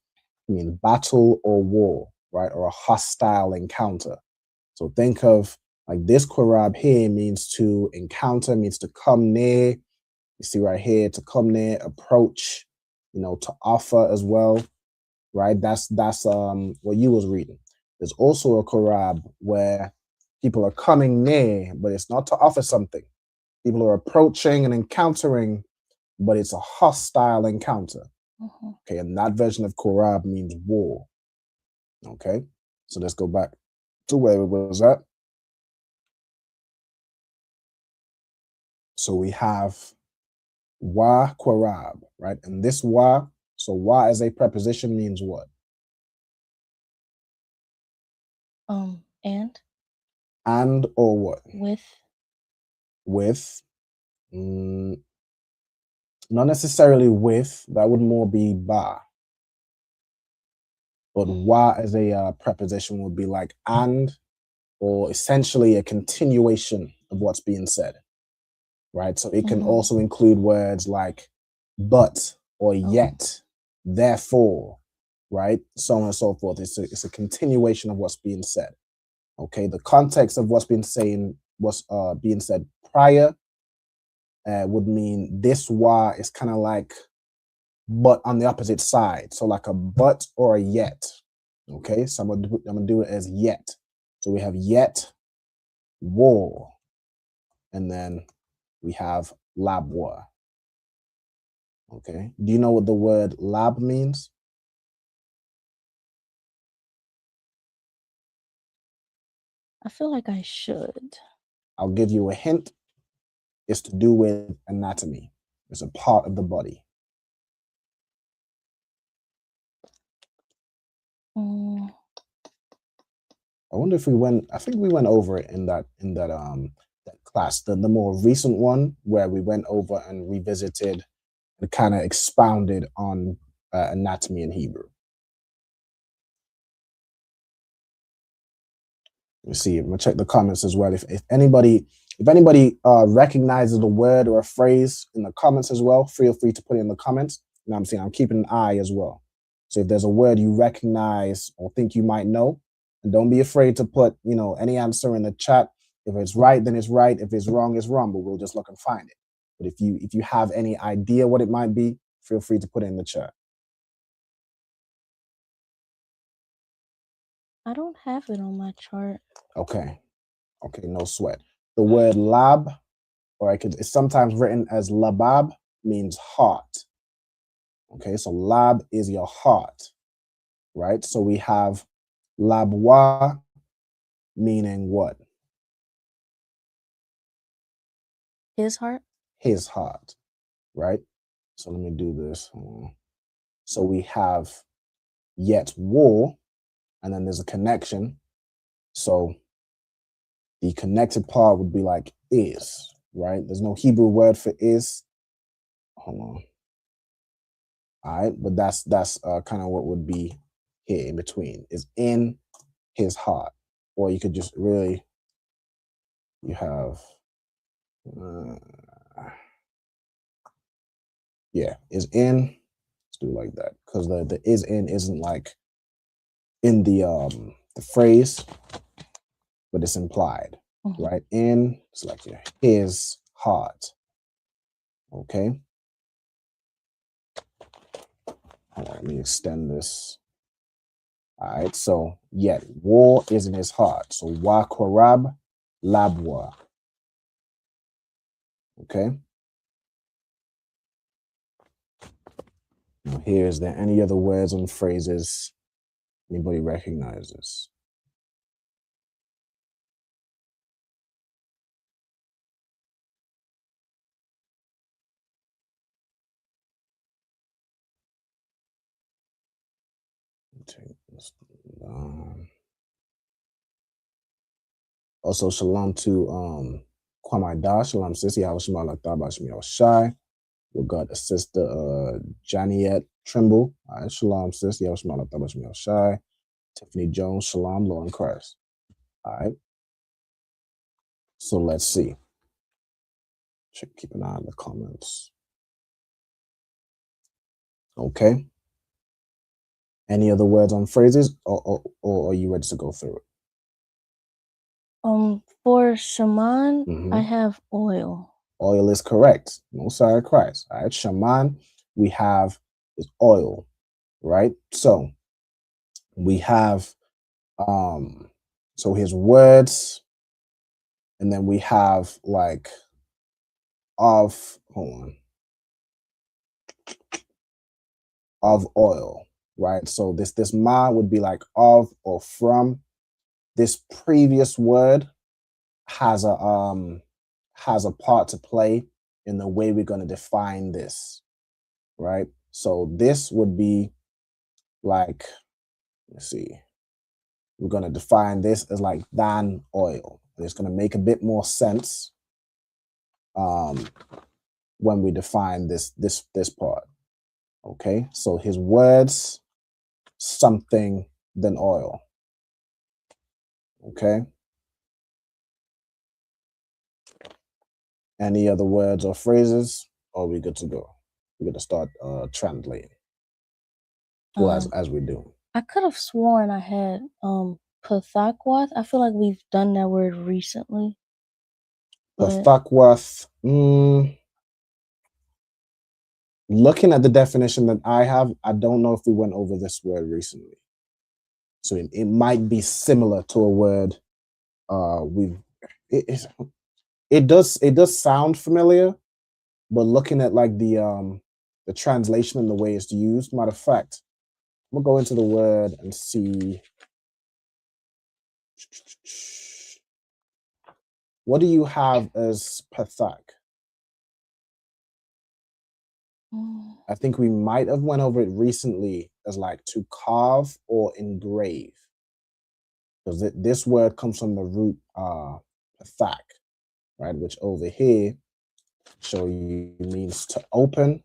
It means battle or war, right? Or a hostile encounter. So think of like this korab here means to encounter, means to come near. You see right here, to come near, approach, to offer as well, right? That's what you was reading. There's also a korab where people are coming near, but it's not to offer something. People are approaching and encountering, but it's a hostile encounter. Okay, and that version of korab means war. Okay, so let's go back to where it was at. So we have wa korab, right? And this wa, so wa as a preposition means what? And or what? With. Not necessarily with, that would more be ba. But wa as a preposition would be like and, or essentially a continuation of what's being said, right? So it can also include words like but or yet, therefore, right? So on and so forth. It's a continuation of what's being said. Okay, the context of what's being said prior would mean this wa is kind of like but on the opposite side. So like a but or a yet. Okay, so I'm gonna do it as yet. So we have yet, war, and then we have labwa. Okay, do you know what the word lab means? I feel like I should. I'll give you a hint. It's to do with anatomy. It's a part of the body. Mm. I wonder if I think we went over it in that class, the more recent one where we went over and revisited and kind of expounded on anatomy in Hebrew. Let me see. I'm gonna check the comments as well. If anybody recognizes a word or a phrase in the comments as well, feel free to put it in the comments. You know what I'm saying? I'm keeping an eye as well. So if there's a word you recognize or think you might know, and don't be afraid to put, any answer in the chat. If it's right, then it's right. If it's wrong, it's wrong, but we'll just look and find it. But if you have any idea what it might be, feel free to put it in the chat. I don't have it on my chart. Okay, no sweat. The word lab, or it's sometimes written as labab, means heart. Okay, so lab is your heart, right? So we have labwa, meaning what? His heart? His heart, right? So let me do this. So we have yet war, and then there's a connection. So the connected part would be like is, right? There's no Hebrew word for is. Hold on. All right, but that's kind of what would be here in between, is in his heart. Or you could just you have, is in, let's do it like that, because the is in isn't like in the phrase, but it's implied, right? In, it's like his heart, okay? Hold on, let me extend this. All right, so yet war is in his heart. So wa korab labwa. Okay. Now here, is there any other words and phrases anybody recognizes? Take this down. Also, shalom to Kwamai Da, shalom sissy, how shema lataba shemi shy. We got a sister Janiette Trimble. All right, shalom sissy, how shema lataba shemi shy. Tiffany Jones, shalom, Lord in Christ. All right. So let's see. Keep an eye on the comments. Okay. Any other words on phrases, or are you ready to go through it? For shaman, I have oil. Oil is correct. No sorry, Christ. All right, shaman, we have is oil, right? So we have so his words, and then we have like of oil, right? So this ma would be like of or from. This previous word has a part to play in the way we're going to define this, right? So this would be like, let's see, we're going to define this as like than oil. And it's going to make a bit more sense when we define this part. Okay, so his words, something than oil. Okay. Any other words or phrases? Or are we good to go? We're gonna start translating. Well, as we do. I could have sworn I had Pathakwath. I feel like we've done that word recently. Pathakwath. Looking at the definition that I have, I don't know if we went over this word recently. So it might be similar to a word it does sound familiar, but looking at like the translation and the way it's used, matter of fact, I'm gonna go into the word and see what do you have as pathak? I think we might have went over it recently as like to carve or engrave, because this word comes from the root pathak, right? Which over here show you means to open,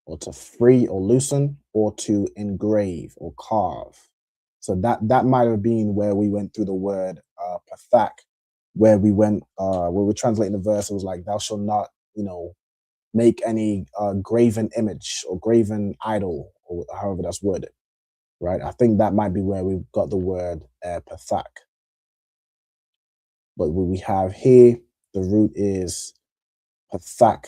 or to free or loosen, or to engrave or carve. So that might have been where we went through the word pathak, where we went where we're translating the verse. It was like, thou shalt not, make any graven image or graven idol, or however that's worded, right? I think that might be where we got the word pathak. But what we have here, the root is pathak.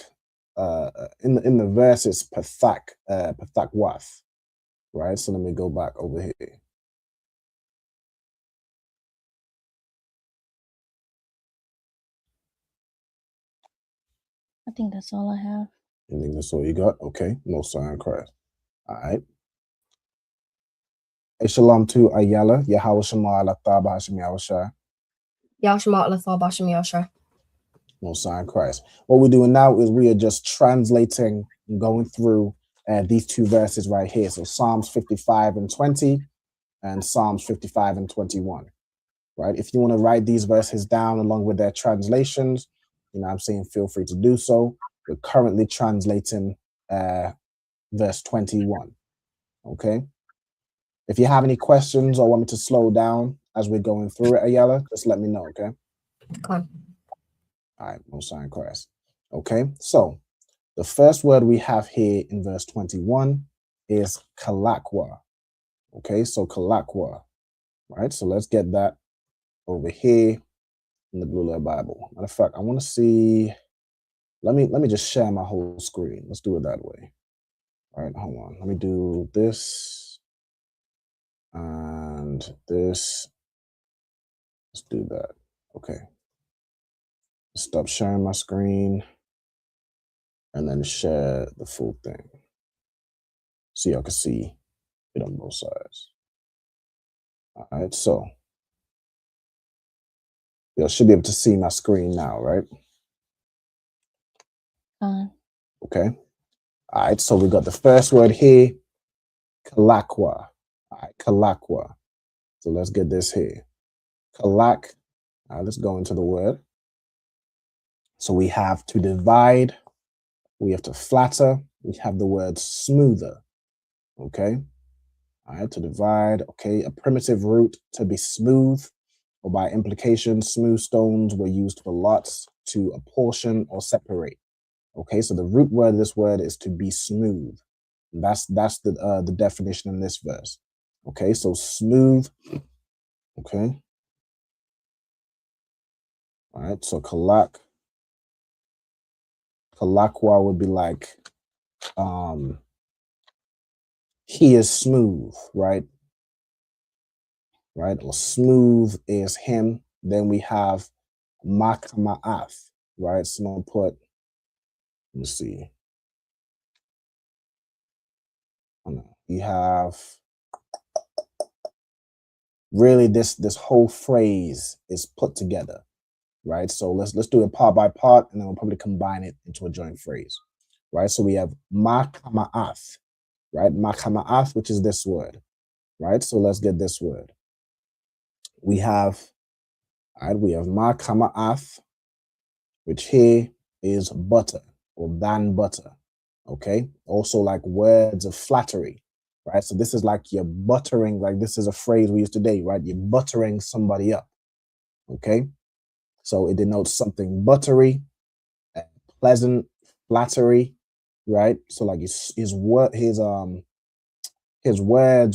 In the verse, it's pathakwath, right? So let me go back over here. I think that's all I have. You think that's all you got? Okay, most high in Christ. All right. Shalom to Ayala, Yahweh Shema ala Thaba Hashem Yahushua. Yahshua ala Thaba Hashem Yahushua. Most high in Christ. What we're doing now is we are just translating and going through these two verses right here. So Psalms 55 and 20 and Psalms 55 and 21, right? If you want to write these verses down along with their translations, I'm saying feel free to do so. We're currently translating verse 21, okay? If you have any questions or want me to slow down as we're going through it, Ayala, just let me know, okay? Come. All right, most high in Christ. Okay, so the first word we have here in verse 21 is kalakwa. Okay, so kalakwa, right? So let's get that over here in the Blue Letter Bible. Matter of fact, I want to see. Let me just share my whole screen. Let's do it that way. All right, hold on. Let me do this and this. Let's do that. Okay. Stop sharing my screen and then share the full thing so y'all can see it on both sides. All right, so y'all should be able to see my screen now, right? Okay. All right, so we got the first word here, kalakwa. All right, kalakwa. So let's get this here. Kalak. All right, let's go into the word. So we have to divide, we have to flatter, we have the word smoother, okay? All right, to divide, okay, a primitive root to be smooth, or by implication, smooth stones were used for lots to apportion or separate, okay? So the root word of this word is to be smooth. That's the definition in this verse, okay? So smooth, okay? All right, so kalakwa would be like, he is smooth, right? Right, or smooth is him. Then we have makama'ath, right? So I'm gonna put, let me see. You have really this whole phrase is put together, right? So let's do it part by part, and then we'll probably combine it into a joint phrase, right? So we have makama'ath, right? Makama'ath, which is this word, right? So let's get this word. We have, all right, we have makama'ath, which here is butter or than butter, okay? Also like words of flattery, right? So this is like you're buttering, like this is a phrase we use today, right? You're buttering somebody up, okay? So it denotes something buttery, pleasant, flattery, right? So like his words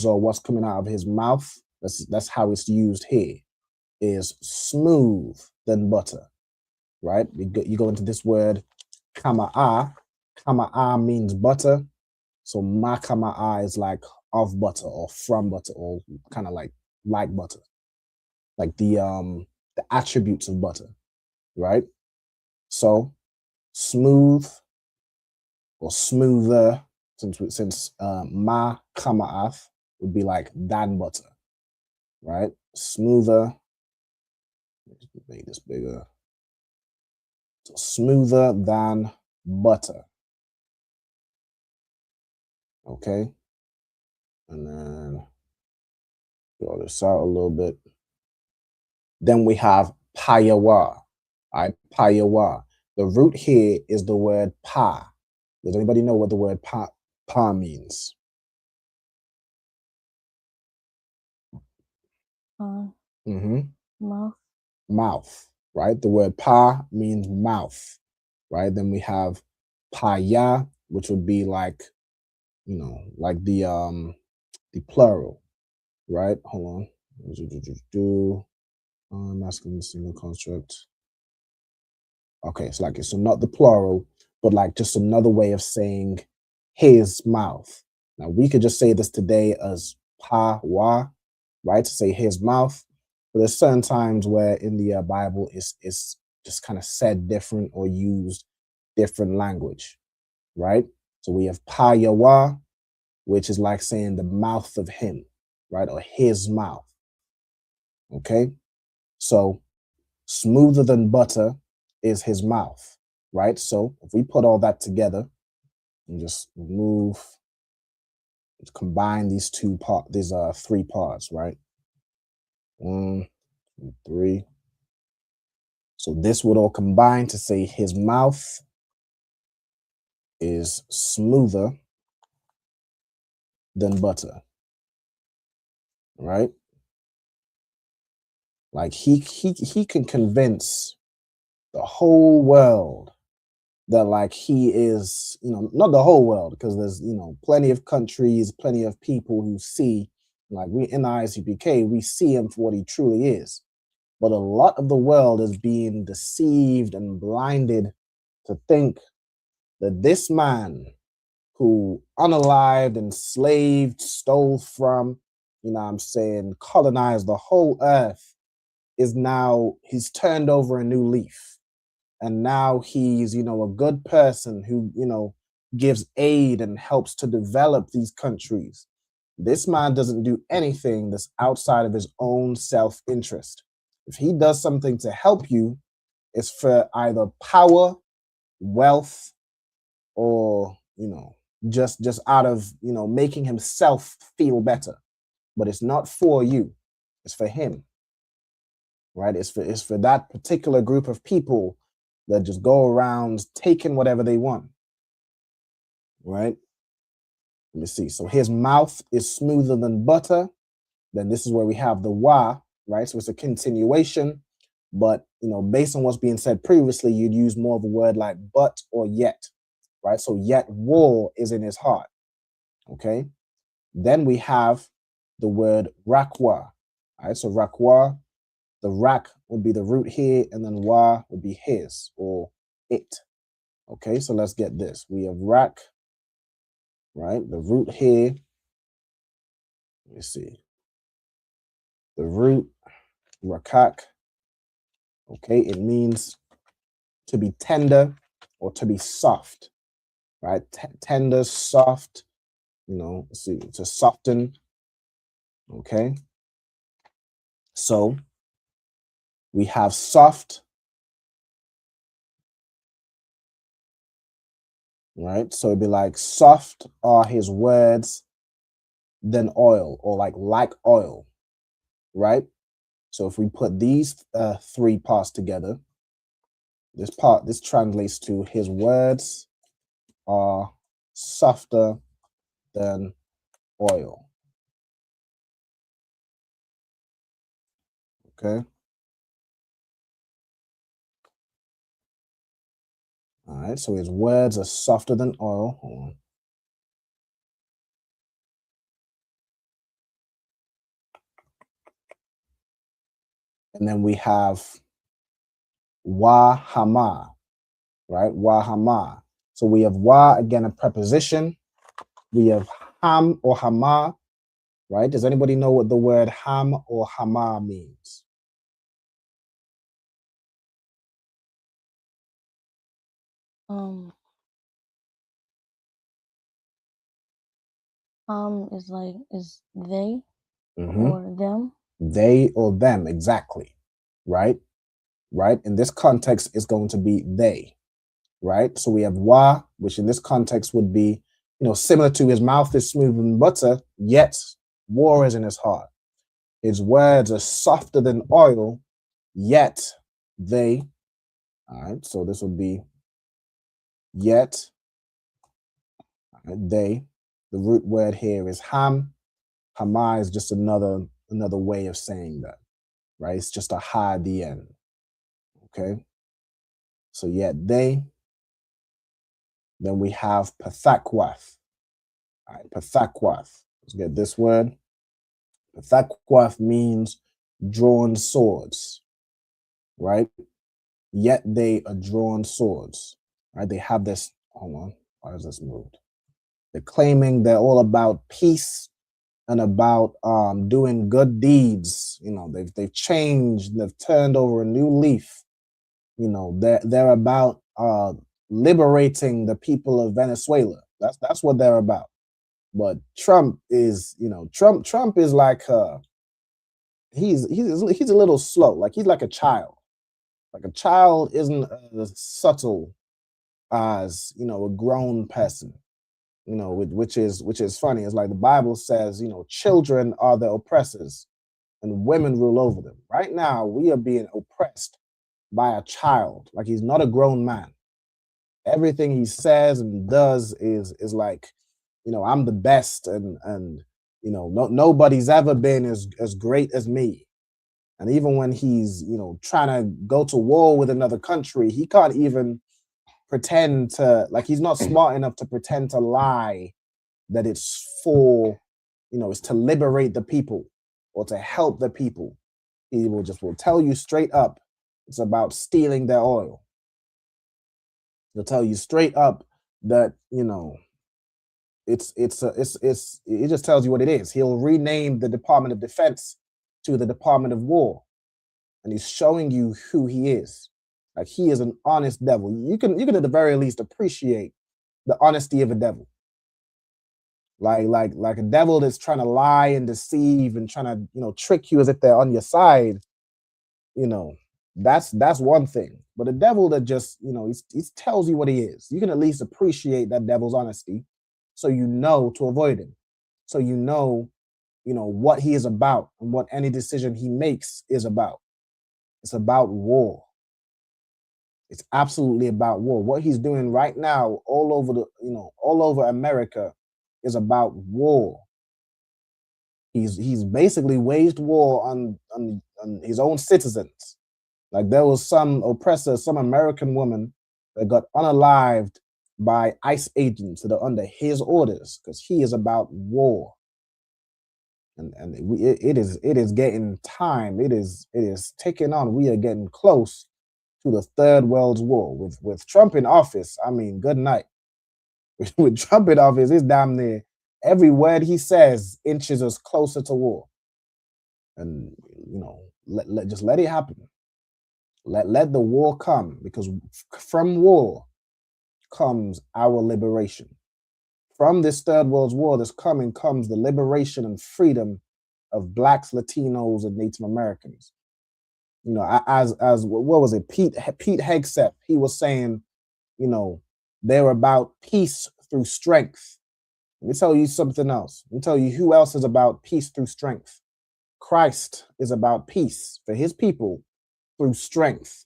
or what's coming out of his mouth, that's how it's used here, is smooth than butter, right? You go into this word kama'a. Kama'a means butter. So ma kama'a is like of butter or from butter or kind of like butter, like the attributes of butter, right? So smooth or smoother, since ma kama'ath would be like than butter, right? Smoother. Make this bigger. So smoother than butter. Okay. And then draw this out a little bit. Then we have payawa. Payawa. The root here is the word pa. Does anybody know what the word pa means? Mouth. Mouth, right? The word pa means mouth, right? Then we have paya, which would be like, like the plural, right? Hold on. Masculine single construct. Okay, so not the plural, but like just another way of saying his mouth. Now we could just say this today as pa wa, right? To say his mouth. But there's certain times where in the Bible it's just kind of said different or used different language, right? So we have pa yawa, which is like saying the mouth of him, right? Or his mouth. Okay, so smoother than butter is his mouth, right? So if we put all that together and just combine these three parts, right? 1, 2, 3. So this would all combine to say his mouth is smoother than butter, right? Like he can convince the whole world that like he is, not the whole world, because there's, plenty of countries, plenty of people who see, like we in the ISUPK, we see him for what he truly is. But a lot of the world is being deceived and blinded to think that this man who unalived, enslaved, stole from, colonized the whole earth, he's turned over a new leaf. And now he's, a good person who, gives aid and helps to develop these countries. This man doesn't do anything that's outside of his own self-interest. If he does something to help you, it's for either power, wealth, or, just out of, making himself feel better. But it's not for you. It's for him, right? It's for that particular group of people that just go around taking whatever they want, right? Let me see. So his mouth is smoother than butter. Then this is where we have the wa, right? So it's a continuation, but based on what's being said previously, you'd use more of a word like but or yet, right? So yet war is in his heart, okay? Then we have the word rakwa, right? So rakwa, the rak would be the root here, and then wa would be his or it. Okay, so let's get this. We have rak, right? The root here. Let me see. The root, rakak. Okay, it means to be tender or to be soft, right? Tender, soft, to soften. Okay, so we have soft, right? So it'd be like soft are his words than oil, or like oil, right? So if we put these three parts together, this translates to his words are softer than oil. Okay. All right, so his words are softer than oil. Hold on. And then we have wa hama, right? Wa hama. So we have wa, again, a preposition. We have ham or hama, right? Does anybody know what the word ham or hama means? Is they Mm-hmm. or them? They or them, exactly. Right? Right? In this context, it's going to be they. Right? So we have wa, which in this context would be, similar to his mouth is smooth than butter, yet war is in his heart. His words are softer than oil, yet they. All right, so this would be yet they. The root word here is ham. Hama is just another way of saying that, right? It's just a ha at the end. Okay. So yet they. Then we have pathakwath. All right, pathakwath. Let's get this word. Pathakwath means drawn swords, right? Yet they are drawn swords, right? They have this. Hold on. Why is this moved? They're claiming they're all about peace and about doing good deeds. They've changed. They've turned over a new leaf. They're about liberating the people of Venezuela. That's what they're about. But Trump is, Trump is like he's a little slow. Like he's like a child. Like a child isn't as subtle as a grown person. Which is funny. It's like the Bible says, children are the oppressors and women rule over them. Right now, we are being oppressed by a child. Like he's not a grown man. Everything he says and does is like, I'm the best and nobody's ever been as great as me. And even when he's, trying to go to war with another country, he can't even pretend to, like, he's not smart enough to pretend to lie that it's for, it's to liberate the people or to help the people. He will tell you straight up it's about stealing their oil. He'll tell you straight up that, it just tells you what it is. He'll rename the Department of Defense to the Department of War. And he's showing you who he is. Like he is an honest devil. You can at the very least appreciate the honesty of a devil. Like a devil that's trying to lie and deceive and trying to, trick you as if they're on your side. That's one thing. But a devil that just, he tells you what he is. You can at least appreciate that devil's honesty, so to avoid him. So what he is about and what any decision he makes is about. It's about war. It's absolutely about war. What he's doing right now, all over America, is about war. He's basically waged war on his own citizens. Like there was some oppressor, some American woman that got unalived by ICE agents that are under his orders because he is about war. And it is getting time. It is ticking on. We are getting close to the Third World War with Trump in office. I mean, good night. With Trump in office, it's damn near every word he says inches us closer to war. And just let it happen. Let the war come, because from war comes our liberation. From this Third World War that's coming comes the liberation and freedom of Blacks, Latinos, and Native Americans. As what was it? Pete Hegseth, he was saying, they're about peace through strength. Let me tell you something else. Let me tell you who else is about peace through strength. Christ is about peace for his people through strength.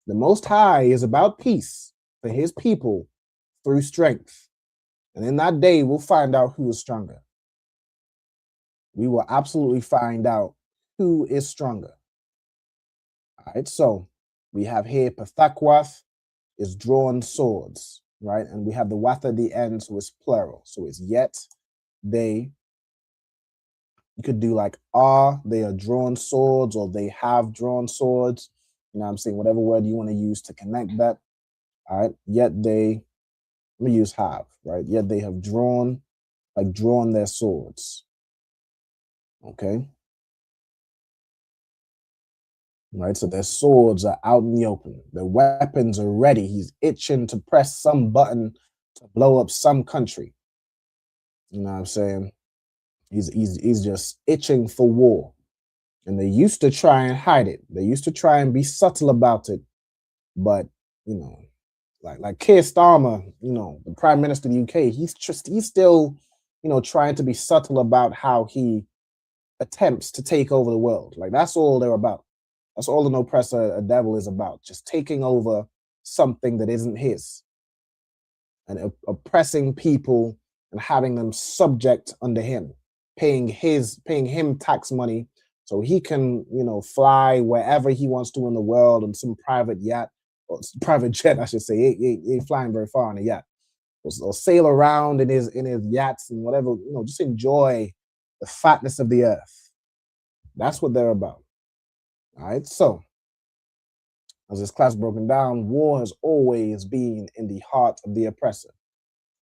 The Most High is about peace for his people through strength. And in that day, we'll find out who is stronger. we will absolutely find out who is stronger. All right, so we have here Pathakwath is drawn swords, right? And we have the wath at the end, so it's plural. So it's yet, they. You could do like are, they are drawn swords, or they have drawn swords. You know what I'm saying? Whatever word you want to use to connect that. All right, yet they, let me use have, right? Yet they have drawn, like drawn their swords. Okay. Right, so their swords are out in the open. Their weapons are ready. He's itching to press some button to blow up some country. You know what I'm saying? He's just itching for war. And they used to try and hide it. They used to try and be subtle about it. But, you know, like Keir Starmer, you know, the Prime Minister of the UK, he's still, you know, trying to be subtle about how he attempts to take over the world. Like, that's all they're about. That's all an oppressor, a devil is about. Just taking over something that isn't his. And oppressing people and having them subject under him. Paying him tax money so he can, you know, fly wherever he wants to in the world on some private yacht, or private jet, I should say. He ain't flying very far on a yacht. Or sail around in his yachts and whatever, you know, just enjoy the fatness of the earth. That's what they're about. All right, so as this class broken down, war has always been in the heart of the oppressor.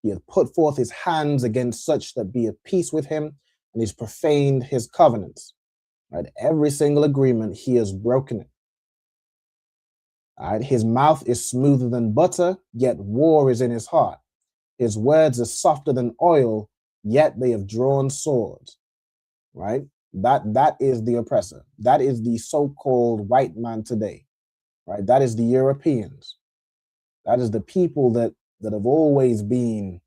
He hath put forth his hands against such that be at peace with him, and he's profaned his covenants. Right? Every single agreement, he has broken it. All right? His mouth is smoother than butter, yet war is in his heart. His words are softer than oil, yet they have drawn swords. Right? That is the oppressor. That is the so-called white man today. Right? That is the Europeans. That is the people that have always been,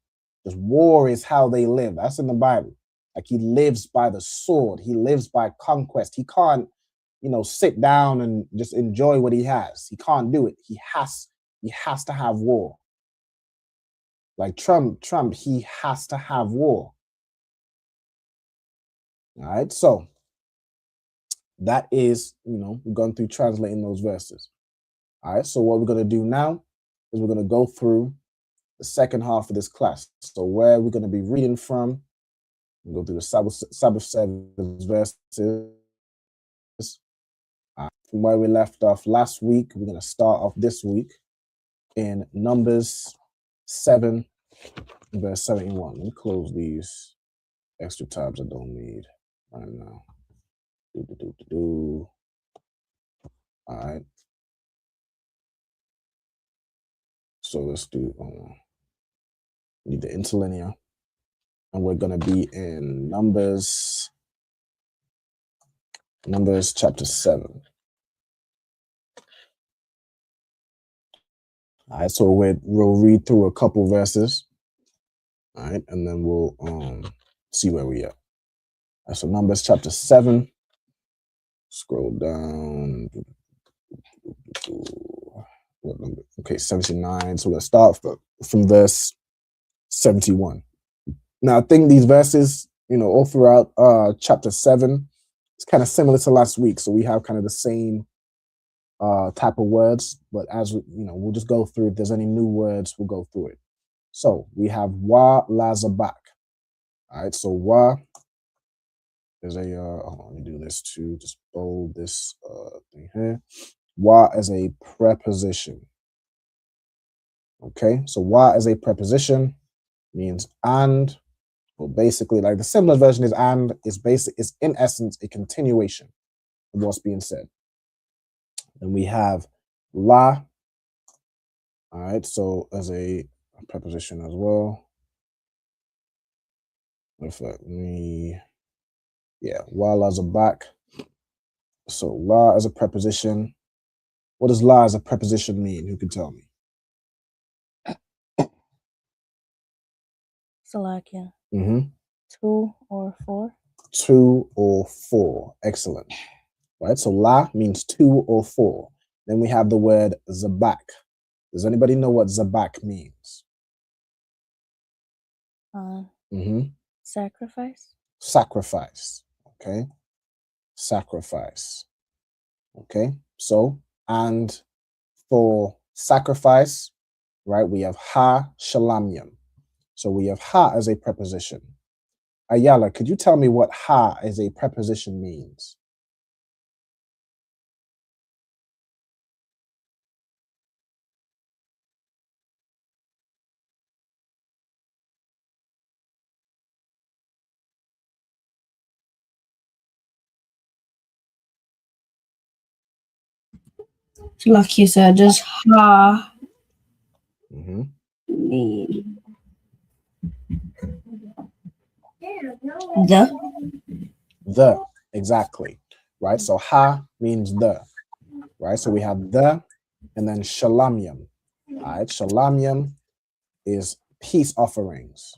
just war is how they live. That's in the Bible. Like, he lives by the sword. He lives by conquest. He can't, you know, sit down and just enjoy what he has. He can't do it. He has to have war. Like Trump, he has to have war. All right, so that is, you know, we've gone through translating those verses. All right, so what we're going to do now is we're going to go through the second half of this class. So where we're going to be reading from, we'll go through the Sabbath service verses. From where we left off last week, we're going to start off this week in Numbers 7, verse 71. Let me close these extra tabs I don't need right now. All right. So let's do, need the interlinear. And we're going to be in Numbers chapter 7. All right, so we'll read through a couple verses. All right, and then we'll see where we are. All right, so Numbers chapter 7. Scroll down. What number? Okay, 79. So we're going to start from verse 71. Now, I think these verses, you know, all throughout chapter 7, it's kind of similar to last week. So we have kind of the same type of words, but as you know, we'll just go through. If there's any new words, we'll go through it. So we have wa lazabak. All right, so wa is a hold on, let me do this too. Just bold this thing here. Wa as a preposition. Okay, so wa as a preposition means and, well, basically, like the simpler version is and, is in essence a continuation of what's being said. Then we have la. All right, so as a preposition as well. Wa lazabak. So la as a preposition. What does la as a preposition mean? Who can tell me? Salakia. Mm-hmm. 2 or 4. 2 or 4. Excellent. Right, so la means 2 or 4. Then we have the word zabak. Does anybody know what zabak means? Sacrifice. Sacrifice. Okay, sacrifice. Okay, so, and for sacrifice, right, we have ha shalamyam. So we have ha as a preposition. Ayala, could you tell me what ha as a preposition means? Like you said, just ha. Mm-hmm. The, exactly, right? So ha means the, right? So we have the, and then shalamyam. All right, shalamyam is peace offerings.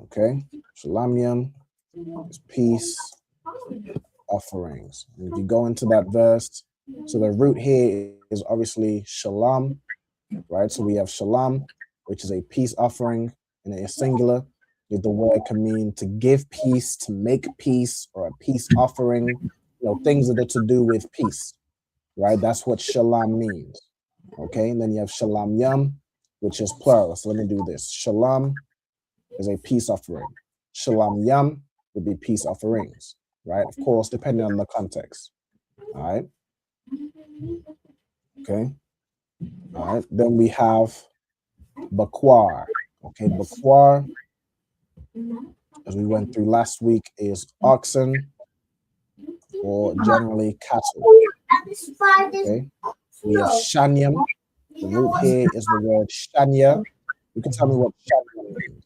Okay, shalamyam is peace offerings. And if you go into that verse, so the root here is obviously shalom, right? So we have shalom, which is a peace offering, and it is singular. The word can mean to give peace, to make peace, or a peace offering, things that are to do with peace, right? That's what shalom means. Okay, and then you have shalom yam, which is plural. So let me do this. Shalom is a peace offering. Shalom yam would be peace offerings, right? Of course, depending on the context. All right. Okay. All right. Then we have bakwar. Okay, bakwar, as we went through last week, is oxen or generally cattle. Okay. We have shanyam. The root here is the word shanya. You can tell me what shanya means.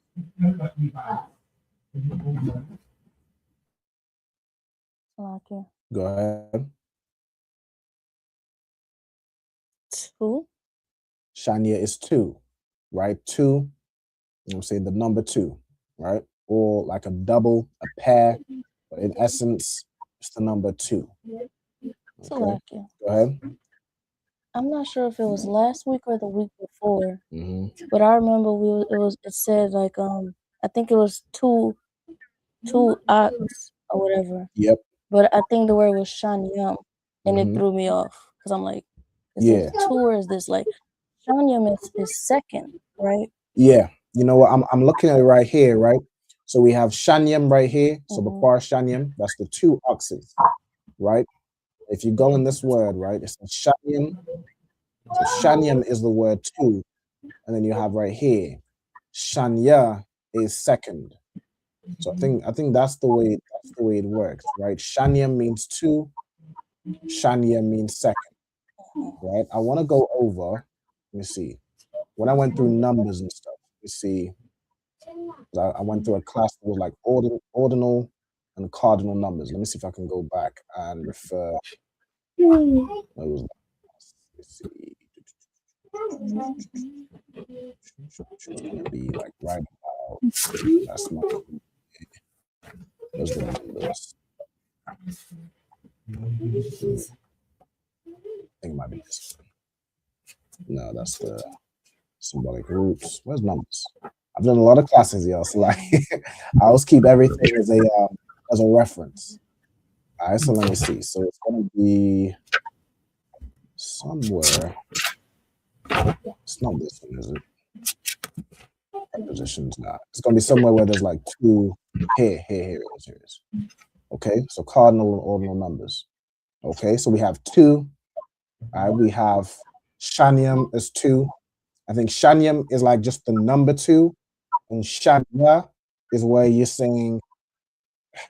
Okay. Go ahead. Two. Shanya is two, right? Two, I'm saying the number two, right? Or like a double, a pair, but in essence, it's the number two. Okay. Go ahead. I'm not sure if it was last week or the week before, Mm-hmm. but I remember it said like I think it was two ox or whatever. Yep. But I think the word was shanyam, and it Mm-hmm. threw me off because I'm like, is Yeah. this two or is this like shanyam is second, right? Yeah. You know what? I'm looking at it right here, right? So we have shanyam right here. So bakwar shanyam, that's the two oxes, right? If you go in this word, right, it's shanyam. So shanyam is the word two, and then you have right here, shanya is second. So I think that's the way it works, right? Shanyam means two, shanya means second, right? I want to go over. Let me see. When I went through numbers and stuff, let me see. I went through a class that was like ordinal and cardinal numbers. Let me see if I can go back and refer. It was, let's see. It's gonna be like right about. That's my. Those are the numbers. I think it might be this one. No, that's the symbolic roots. Where's numbers? I've done a lot of classes, y'all. So like, I always keep everything as a reference. All right, so let me see. So it's gonna be somewhere. It's not this one, is it? Prepositions, not. It's gonna be somewhere where there's like two. Here it is. Okay, so cardinal and ordinal numbers. Okay, so we have two. All right, we have shanyam is two. I think shanyam is like just the number two, and shanya is where you're saying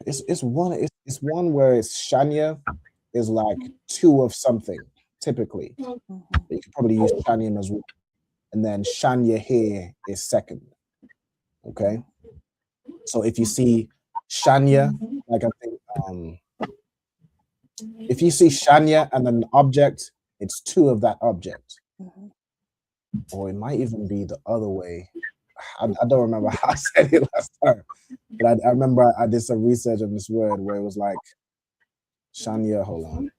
it's one where it's shanya is like two of something typically. But you could probably use shanyam as well, and then shanya here is second. Okay, so if you see shanya, like I think if you see shanya and an object, it's two of that object. Or it might even be the other way. I don't remember how I said it last time, but I remember I did some research on this word where it was like shanya. Hold on.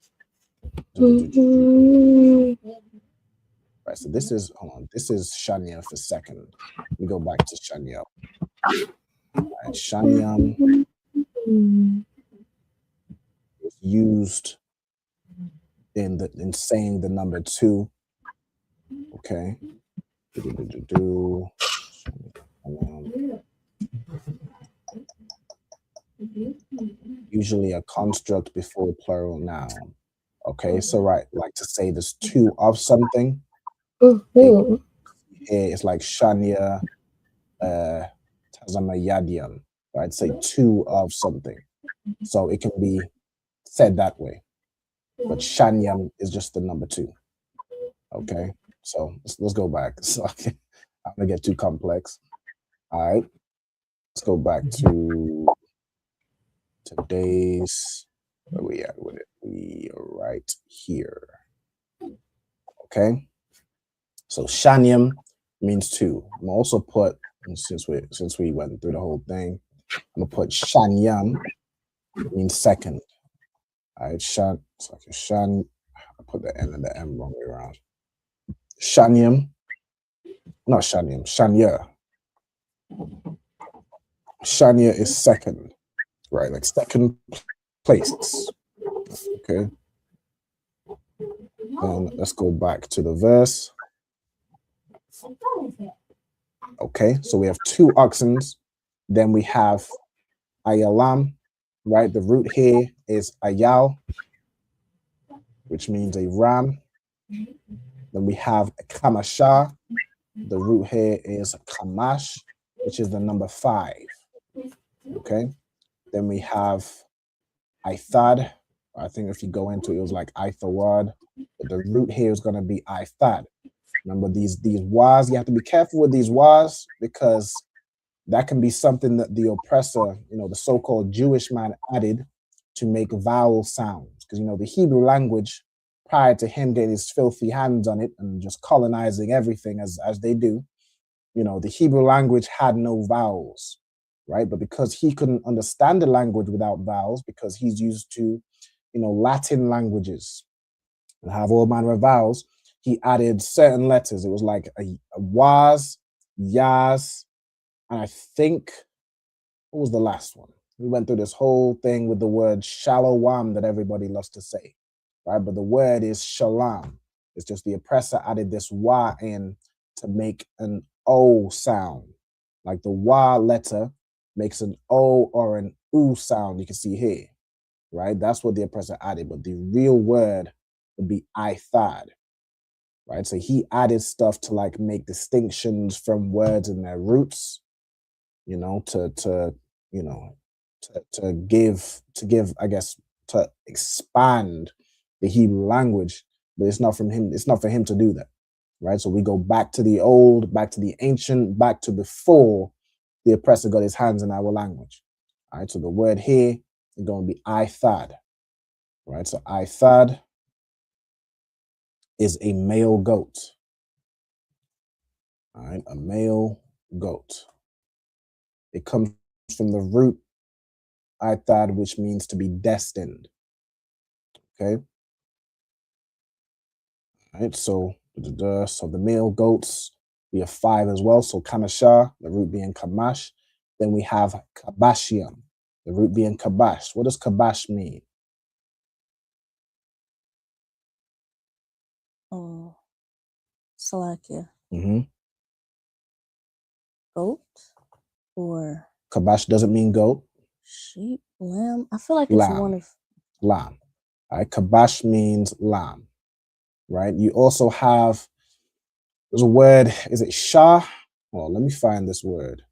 Right, so this is This is shanya for second. We go back to shanya. Right, shanyam. used in saying the number 2. Okay. Usually a construct before plural noun. Okay, so right, like to say there's 2 of something. Here it's like Shania Tazamayadian, right? Say 2 of something. So it can be said that way. But Shanyam is just the number 2. Okay, so let's go back. So I'm gonna get too complex. All right, let's go back to today's. Where we at with it? We are right here. Okay, so Shanyam means 2. I'm gonna also put, since we went through the whole thing, I'm gonna put Shanyam means second. All right, Shan. So like Shan. I put the N and the M wrong way around. Shanyam, not Shanyam, Shanya. Shanya is second, right? Like second place. Okay. Then let's go back to the verse. Okay, so we have 2 oxen. Then we have ayalam, right? The root here is ayal, which means a ram. Then we have kamasha. The root here is kamash, which is the number 5. Okay. Then we have Ithad. I think if you go into it, it was like Ithawad. But the root here is going to be Ithad. Remember these was, you have to be careful with these was, because that can be something that the oppressor, the so-called Jewish man added to make vowel sounds. Because, the Hebrew language, prior to him getting his filthy hands on it and just colonizing everything as they do, the Hebrew language had no vowels, right? But because he couldn't understand the language without vowels, because he's used to, Latin languages and have all manner of vowels, he added certain letters. It was like a was, yas, and I think, what was the last one? We went through this whole thing with the word shalom that everybody loves to say, right? But the word is shalom. It's just the oppressor added this wa in to make an O sound. Like the wa letter makes an O or an U sound, you can see here, right? That's what the oppressor added, but the real word would be Ithad, right? So he added stuff to like make distinctions from words in their roots, to give, I guess, to expand the Hebrew language, but it's not for him to do that, right? So we go back to the old, back to the ancient, back to before the oppressor got his hands in our language. All right, so the word here is going to be Ithad, right? So Ithad is a male goat. All right, a male goat. It comes from the root Ithad, which means to be destined. Okay. All right, so the male goats, we have 5 as well. So Kamasha, the root being Kamash. Then we have Kabashiam, the root being Kabash. What does Kabash mean? Oh, Salakia. Goat or Kabash doesn't mean goat. Sheep, lamb. I feel like it's one of lamb. All right, Kabash means lamb. Right. You also have, there's a word. Is it Shah? Well, let me find this word.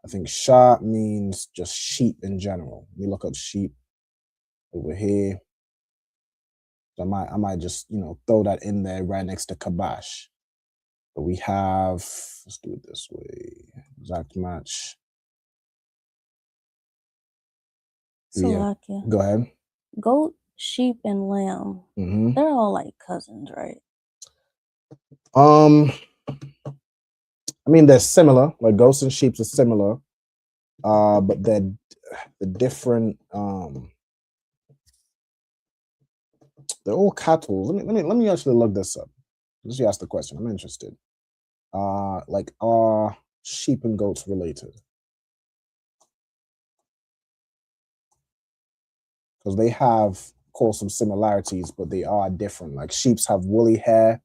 I think Shah means just sheep in general. Let me look up sheep over here. I might just throw that in there right next to Kabash. But we have, let's do it this way. Exact match. Salakia. Yeah. Go ahead. Goat, sheep, and lamb. They're all like cousins, right? I mean, they're similar. Like goats and sheep are similar, but they're different. They're all cattle. Let me actually look this up. Just ask the question. I'm interested. Like, are sheep and goats related? Because they have course, some similarities, but they are different. Like sheeps have woolly hair,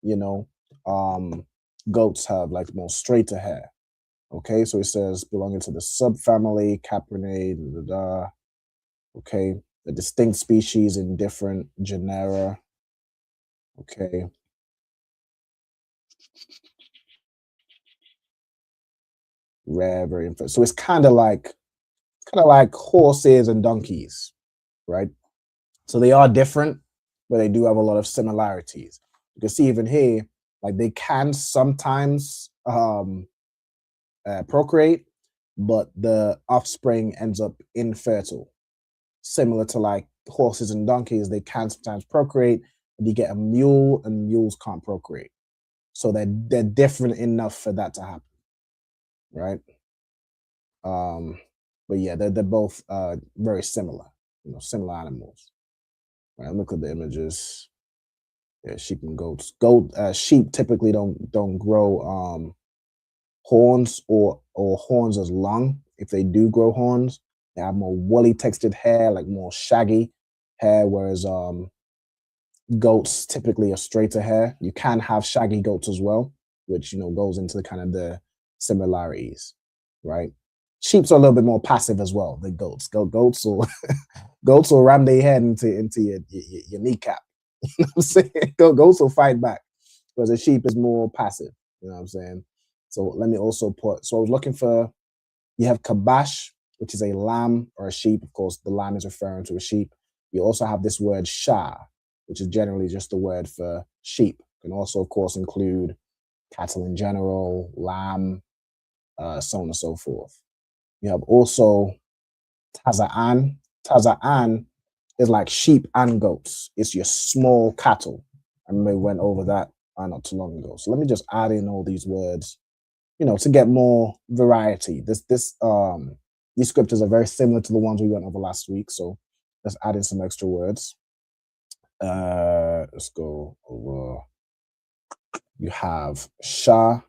you know, goats have like more straighter hair. Okay, so it says belonging to the subfamily Caprinae, okay, the distinct species in different genera. Okay. Rare, very infant. So it's kind of like horses and donkeys, right? So they are different, but they do have a lot of similarities. You can see even here, like they can sometimes procreate, but the offspring ends up infertile. Similar to like horses and donkeys, they can sometimes procreate, but you get a mule and mules can't procreate. So they're different enough for that to happen, right? But yeah, they're both very similar, similar animals. Right, look at the images. Yeah, sheep and goats. Sheep typically don't grow horns or horns as long. If they do grow horns, they have more woolly textured hair, like more shaggy hair, whereas goats typically are straighter hair. You can have shaggy goats as well, which goes into kind of the similarities, right? Sheep's are a little bit more passive as well than goats. Goats will ram their head into your kneecap. You know what I'm saying? Goats will fight back, whereas a sheep is more passive. You know what I'm saying? So let me also put. So I was looking for. You have kabash, which is a lamb or a sheep. Of course, the lamb is referring to a sheep. You also have this word shah, which is generally just the word for sheep. Can also, of course, include cattle in general, lamb, so on and so forth. You have also taza'an. Taza'an is like sheep and goats. It's your small cattle. I remember we went over that not too long ago. So let me just add in all these words, to get more variety. These scriptures are very similar to the ones we went over last week. So let's add in some extra words. Let's go over. You have shah,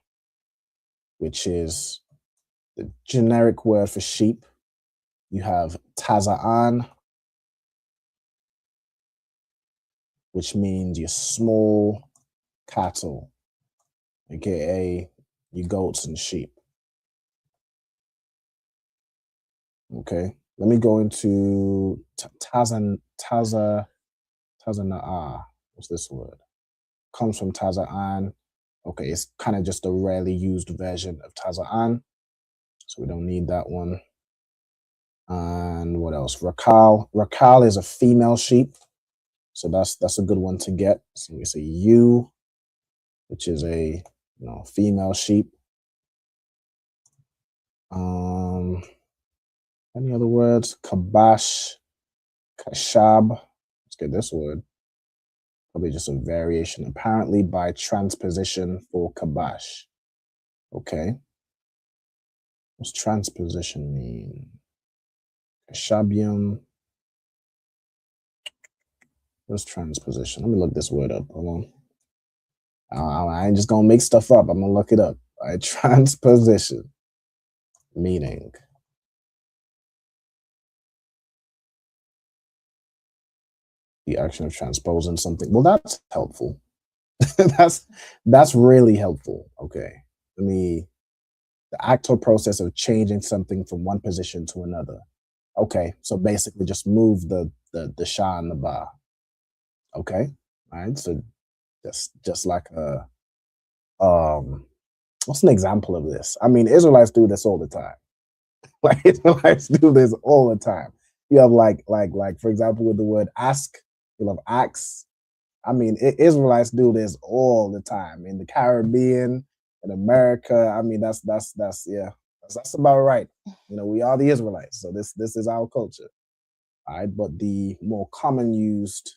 which is the generic word for sheep. You have taza'an, which means your small cattle, aka your goats and sheep. Okay, let me go into tazana'a. What's this word? Comes from taza'an. Okay, it's kind of just a rarely used version of taza'an, so we don't need that one. And what else? Rakal. Rakal is a female sheep, so that's a good one to get. So we say ewe, which is a female sheep. Any other words? Kabash, kashab. Let's get this word. Probably just a variation, apparently by transposition for kabash. Okay. What's transposition mean? Kashabium. What's transposition? Let me look this word up. Hold on. I ain't just gonna make stuff up. I'm gonna look it up. All right, transposition. Meaning. The action of transposing something. Well, that's helpful. that's really helpful. Okay. The actual process of changing something from one position to another. Okay, so basically just move the shah and the ba. Okay, all right. So just like a what's an example of this? I mean, Israelites do this all the time. Like Israelites do this all the time. You have like for example with the word ask, you'll have ask. I mean, Israelites do this all the time in the Caribbean, in America. I mean, that's about right. We are the Israelites, so this is our culture. All right, but the more common used,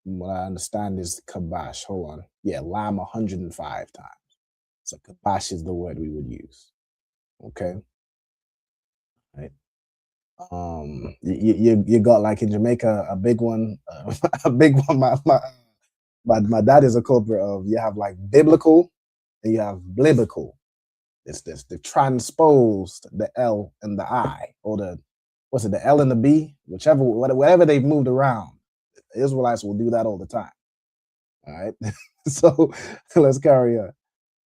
from what I understand, is kabash. Hold on, yeah, lamb 105 times. So kabash is the word we would use. Okay, right. You got like in Jamaica a big one, a big one. My dad is a culprit of. You have like biblical, and you have biblical. It's this the transposed the L and the I, or the what's it, the L and the B, whatever they've moved around, the Israelites will do that all the time. All right. So let's carry on.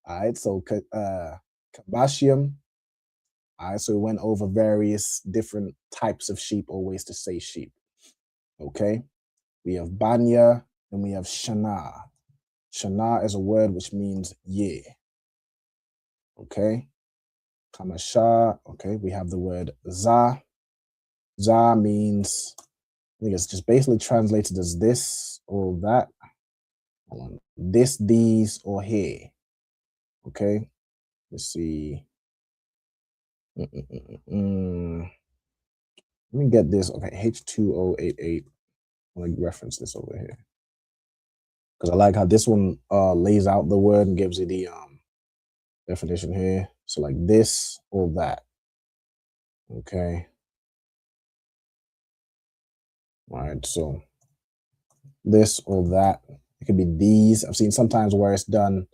All right. So Kabashium. All right. So we went over various different types of sheep or ways to say sheep. Okay. We have Banya and we have Shana. Shana is a word which means year. Okay. Kamasha. Okay. We have the word Za. Za means, I think it's just basically translated as this or that. Hold on. This, these, or here. Okay. Let's see. Let me get this. Okay. H2088. I'm going to reference this over here. Because I like how this one lays out the word and gives you the definition here. So like this or that. Okay. All right. So this or that. It could be these. I've seen sometimes where it's done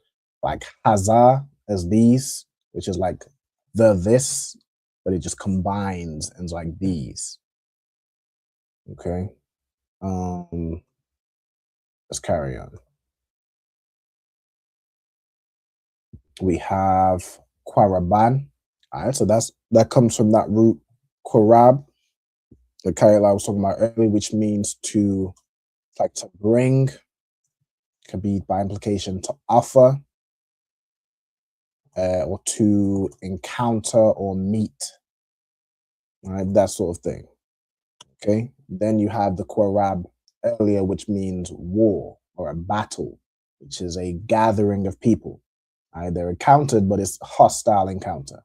like haza as these, which is like the this, but it just combines and it's like these. Okay. Let's carry on. We have Quaraban. All right, so that comes from that root Quarab, the Kyle I was talking about earlier, which means to like to bring, could be by implication to offer, or to encounter or meet. All right, that sort of thing. Okay. Then you have the Quarab earlier, which means war or a battle, which is a gathering of people. All right, they're encountered, but it's hostile encounter.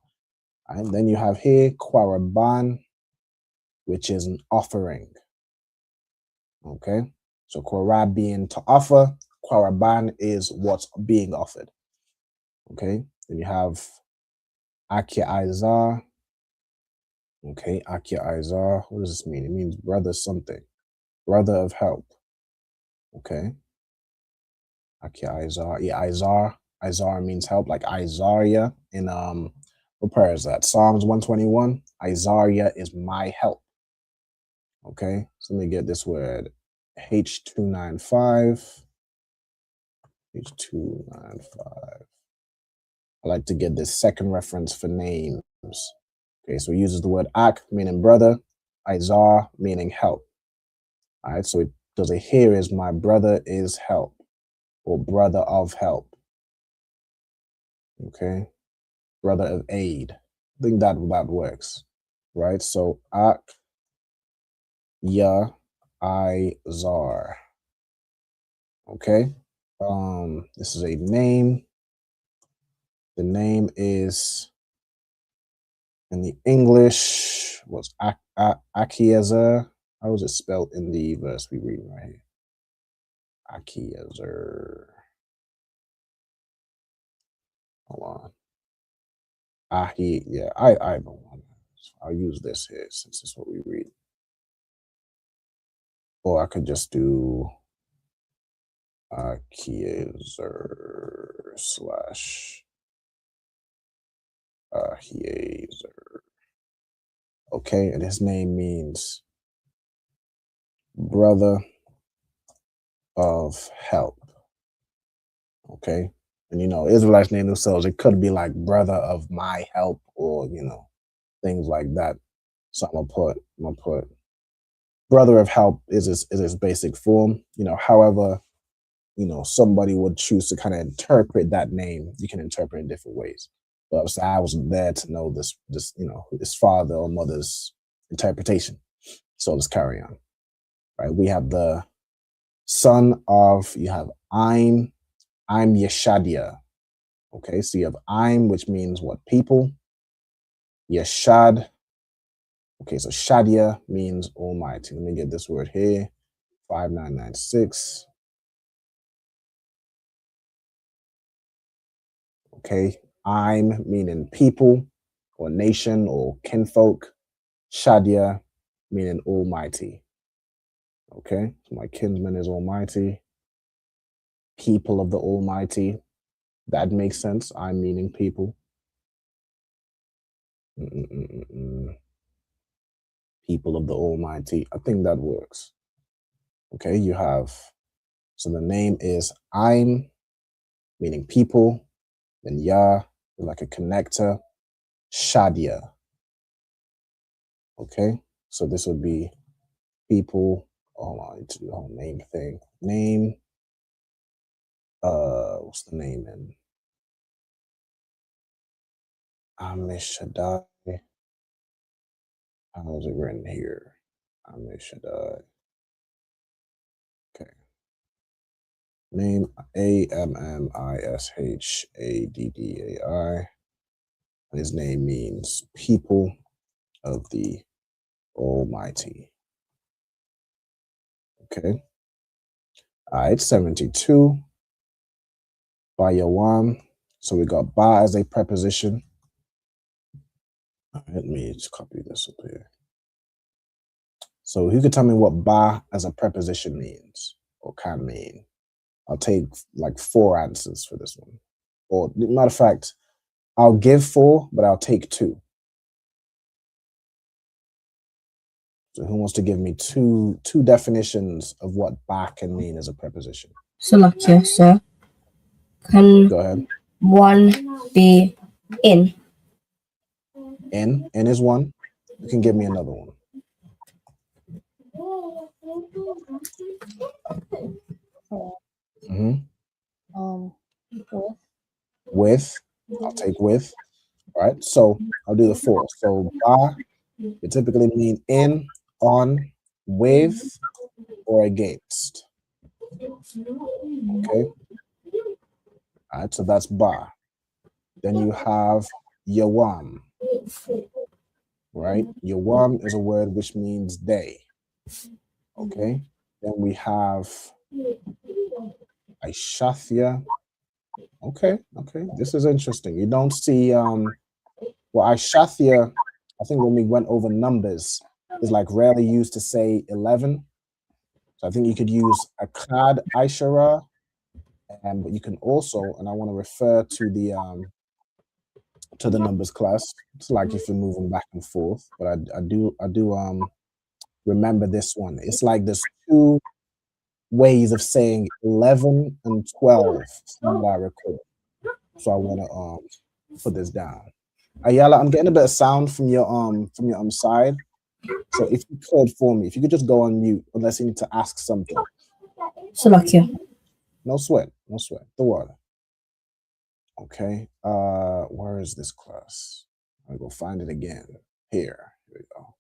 All right, then you have here Quaraban, which is an offering. Okay, so Quarab being to offer, Quaraban is what's being offered. Okay, then you have Akia Izar. Okay, Akia Izar. What does this mean? It means brother something, brother of help. Okay, Akia Izar. Yeah, Izar. Izar means help, like Isaiah in what prayer is that? Psalms 121. Isaiah is my help. Okay, so let me get this word. H295. H295. I like to get this second reference for names. Okay, so it uses the word ak, meaning brother, Izar, meaning help. All right, so it does it here is my brother is help, or brother of help. Okay, brother of aid. I think that works, right? So ak, ya, Izar. Okay, this is a name. The name is in the English was Akiezer. How was it spelled in the verse we read right here? Akiezer. Hold on. Yeah, I don't want. I'll use this here since it's what we read. Or I could just do Akiezer slash Ahiezer. Okay, and his name means brother of help. Okay, and you know, Israelites name themselves, it could be like brother of my help, or you know, things like that. So I'm gonna put brother of help is his basic form. You know, however, you know, somebody would choose to kind of interpret that name. You can interpret it in different ways. But I wasn't there to know this, you know, his father or mother's interpretation. So let's carry on. Right, we have the son of, you have I'm Yeshadia. Okay, so you have I'm, which means what? People. Yeshad. Okay, so Shadia means almighty. Let me get this word here. 5996. Okay, I'm meaning people or nation or kinfolk. Shadia meaning almighty. Okay, so my kinsman is almighty. People of the almighty. That makes sense. I'm meaning people. people of the Almighty. I think that works. Okay, you have, so the name is I'm, meaning people, then Yah, like a connector, Shadia. Okay, so this would be people. Hold on, to do the whole name thing. Name, what's the name in? Amishadai. How is it written here? Amishadai. Okay. Name Ammishaddai. His name means people of the Almighty. Okay. All right, 72. By Yawam. So we got ba as a preposition. Let me just copy this up here. So who could tell me what ba as a preposition means or can mean? I'll take like 4 answers for this one. Or matter of fact, I'll give 4, but I'll take 2. So who wants to give me two definitions of what ba can mean as a preposition? Salakia, sir. Can Go ahead. one be in? In is one. You can give me another one. With. I'll take with. All right. So I'll do the 4. So ba, it typically mean in, on, with, or against. Okay. All right. So that's ba. Then you have yawam. Right. Yawam is a word which means day. Okay. Then we have Aishathia. Okay. This is interesting. You don't see Aishathia, I think when we went over numbers, is like rarely used to say 11. So I think you could use Akkad Aishara, but you can also, and I want to refer to the numbers class. It's like if you're moving back and forth, but I do remember this one. It's like there's 2 ways of saying 11 and 12 from what I recall. So I want to put this down. Ayala, I'm getting a bit of sound from your side. So if you could for me, if you could just go on mute unless you need to ask something. Salakia. No sweat. The water. Okay. Where is this class? I'll go find it again. Here we go.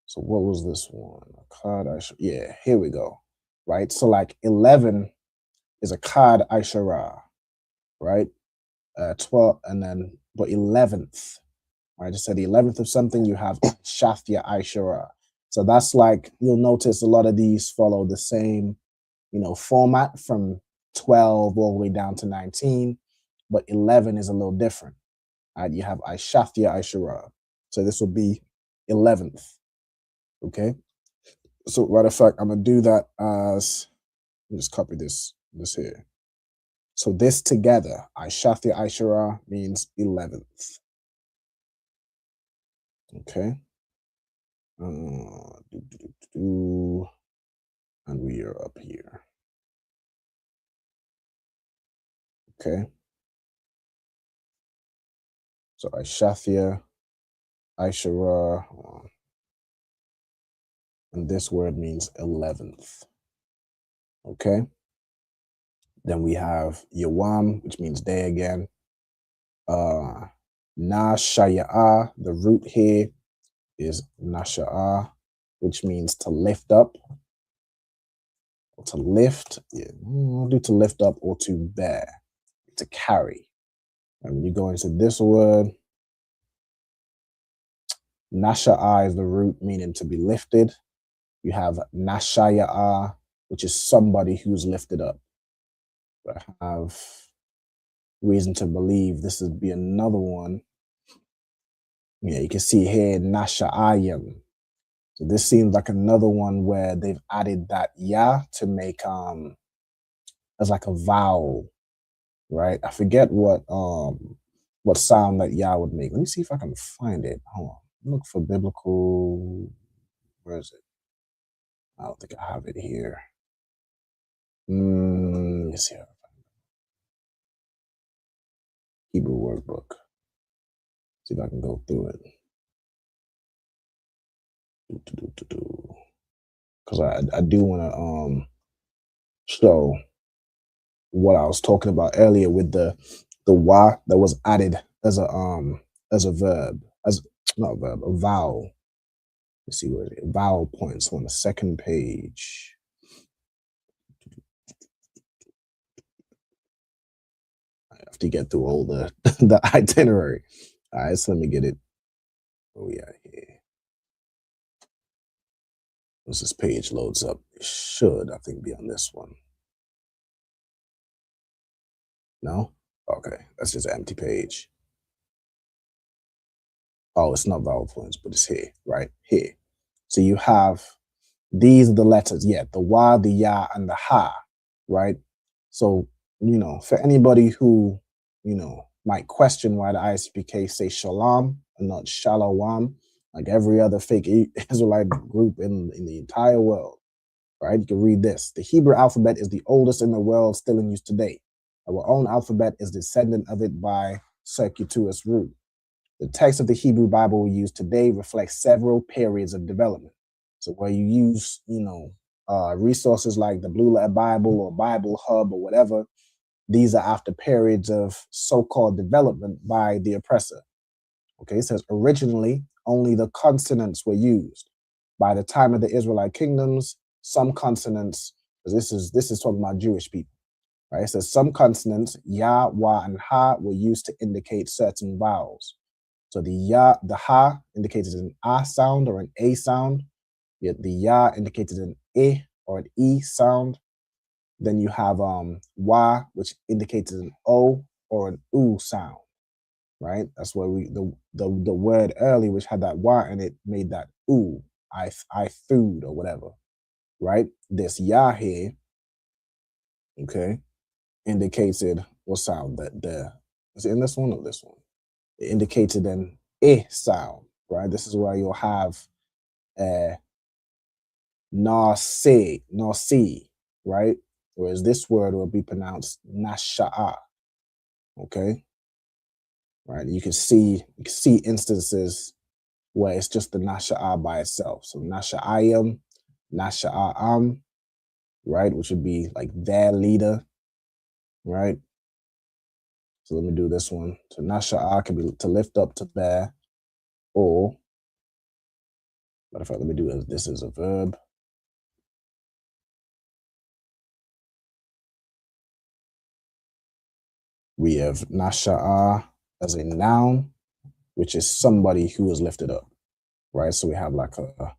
So what was this one? Yeah, here we go. Right. So like 11 is a Kad Aishara, right? 12 and then but 11th. I just said the 11th of something, you have Shathia Aishara. So that's like, you'll notice a lot of these follow the same, format from 12 all the way down to 19, but 11 is a little different. You have Aishathia Aishara. So this will be 11th. Okay. So matter of fact, I'm gonna do that as, let me just copy this here. So this together, Aishathia Aishara means 11th. Okay. And we are up here. Okay. So Aishathia, Aishara, and this word means 11th. Okay. Then we have Yawam, which means day again. Nashaya'a, the root here is Nasha'a, which means to lift up. Or to lift, we'll do to lift up or to bear, to carry. And when you go into this word, Nasha'a is the root, meaning to be lifted. You have Nashaya'a, which is somebody who's lifted up. I have reason to believe this would be another one. Yeah, you can see here Nasha'ayim. So this seems like another one where they've added that ya to make as like a vowel, right? I forget what what sound that Yah would make. Let me see if I can find it. Hold on. Look for biblical. Where is it? I don't think I have it here. Let me see. Hebrew workbook. See if I can go through it. Because I do want to show what I was talking about earlier with the wa that was added as a verb, as not a verb, a vowel. Let's see where it is. Vowel points on the second page. I have to get through all the the itinerary. All right, so let me get it. Oh yeah, here. Once this page loads up, it should, I think, be on this one. No? Okay, that's just an empty page. Oh, it's not vowel points, but it's here, right? Here. So you have, these are the letters, yeah, the wa, the ya, and the ha, right? So, you know, for anybody who, you know, might question why the ISUPK say shalom and not shalom, like every other fake Israelite group in the entire world, right? You can read this. The Hebrew alphabet is the oldest in the world, still in use today. Our own alphabet is descendant of it by circuitous route. The text of the Hebrew Bible we use today reflects several periods of development. So where you use, you know, resources like the Blue Letter Bible or Bible Hub or whatever, these are after periods of so-called development by the oppressor. Okay, it says originally only the consonants were used. By the time of the Israelite kingdoms, some consonants, because this is talking about Jewish people, right? It says some consonants, ya, wa, and ha, were used to indicate certain vowels. So the ya, the ha indicated an a sound or an a sound. Yet the ya indicated an e or an e sound. Then you have wa, which indicated an o or an u sound, right? That's why the word early, which had that wa in it, made that u, I food or whatever, right? This ya here, okay, indicated what sound that is it in this one or this one? It indicated an eh sound, right? This is where you'll have na se, right? Whereas this word will be pronounced nasha'a, okay? Right? You can see instances where it's just the nasha'a by itself. So nasha'ayim, nasha'a'am, right? Which would be like their leader, right? So let me do this one. So nasha'a can be to lift up, to bear, or matter of fact, let me do this as a verb. We have nasha'a as a noun, which is somebody who is lifted up, right? So we have like a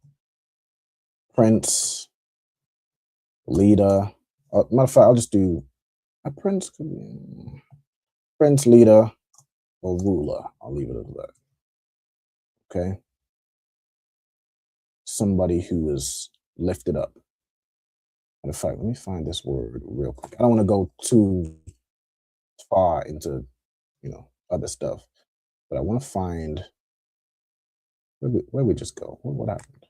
prince, leader. Matter of fact, I'll just do a prince, leader, or ruler. I'll leave it at that. Okay. Somebody who is lifted up. Matter of fact, let me find this word real quick. I don't want to go too far into, you know, other stuff, but I want to find where we just go. What happened?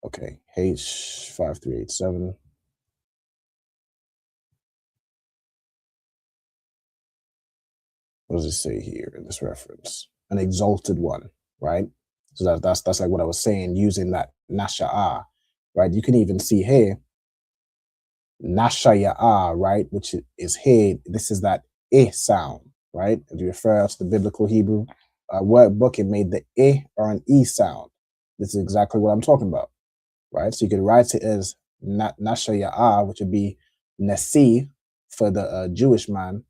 Okay, H5387. What does it say here in this reference? An exalted one, right? So that's like what I was saying, using that nasha'a, right? You can even see here, nashaya'a, right? Which is here. This is that eh sound, right? If you refer to the biblical Hebrew workbook, it made the eh or an e sound. This is exactly what I'm talking about, right? So you could write it as nashaya'a, which would be nasi for the Jewish man,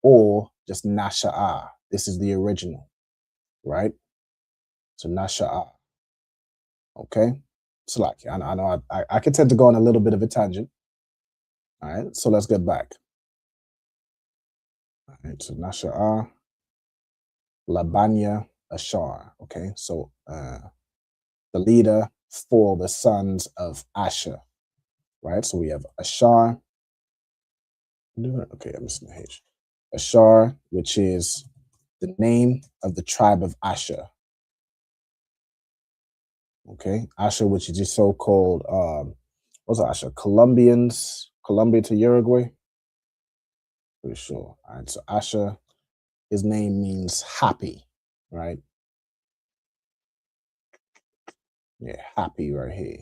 or just nasha'a. This is the original, right? So nasha'a. Okay. So like I know I can tend to go on a little bit of a tangent. All right. So let's get back. All right. So nasha'a, labanya, ashar. Okay. So the leader for the sons of Asher. Right. So we have Ashar. Okay, I'm missing the H. Ashar, which is the name of the tribe of Asher. Okay, Asher, which is the so-called what's Asher? Colombians, Colombia to Uruguay. Pretty sure. All right, so Asher, his name means happy, right? Yeah, happy right here.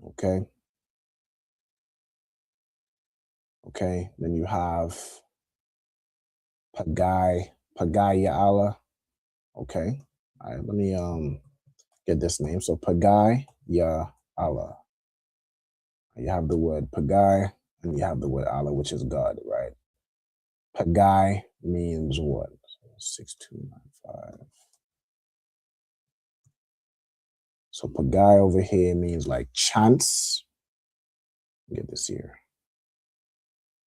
Okay. Okay, then you have Pagai Ya'ala. Okay. All right, let me get this name. So Pagai Ya'ala. You have the word Pagai and you have the word Allah, which is God, right? Pagai means what? 6295. So Pagai over here means like chance. Get this here.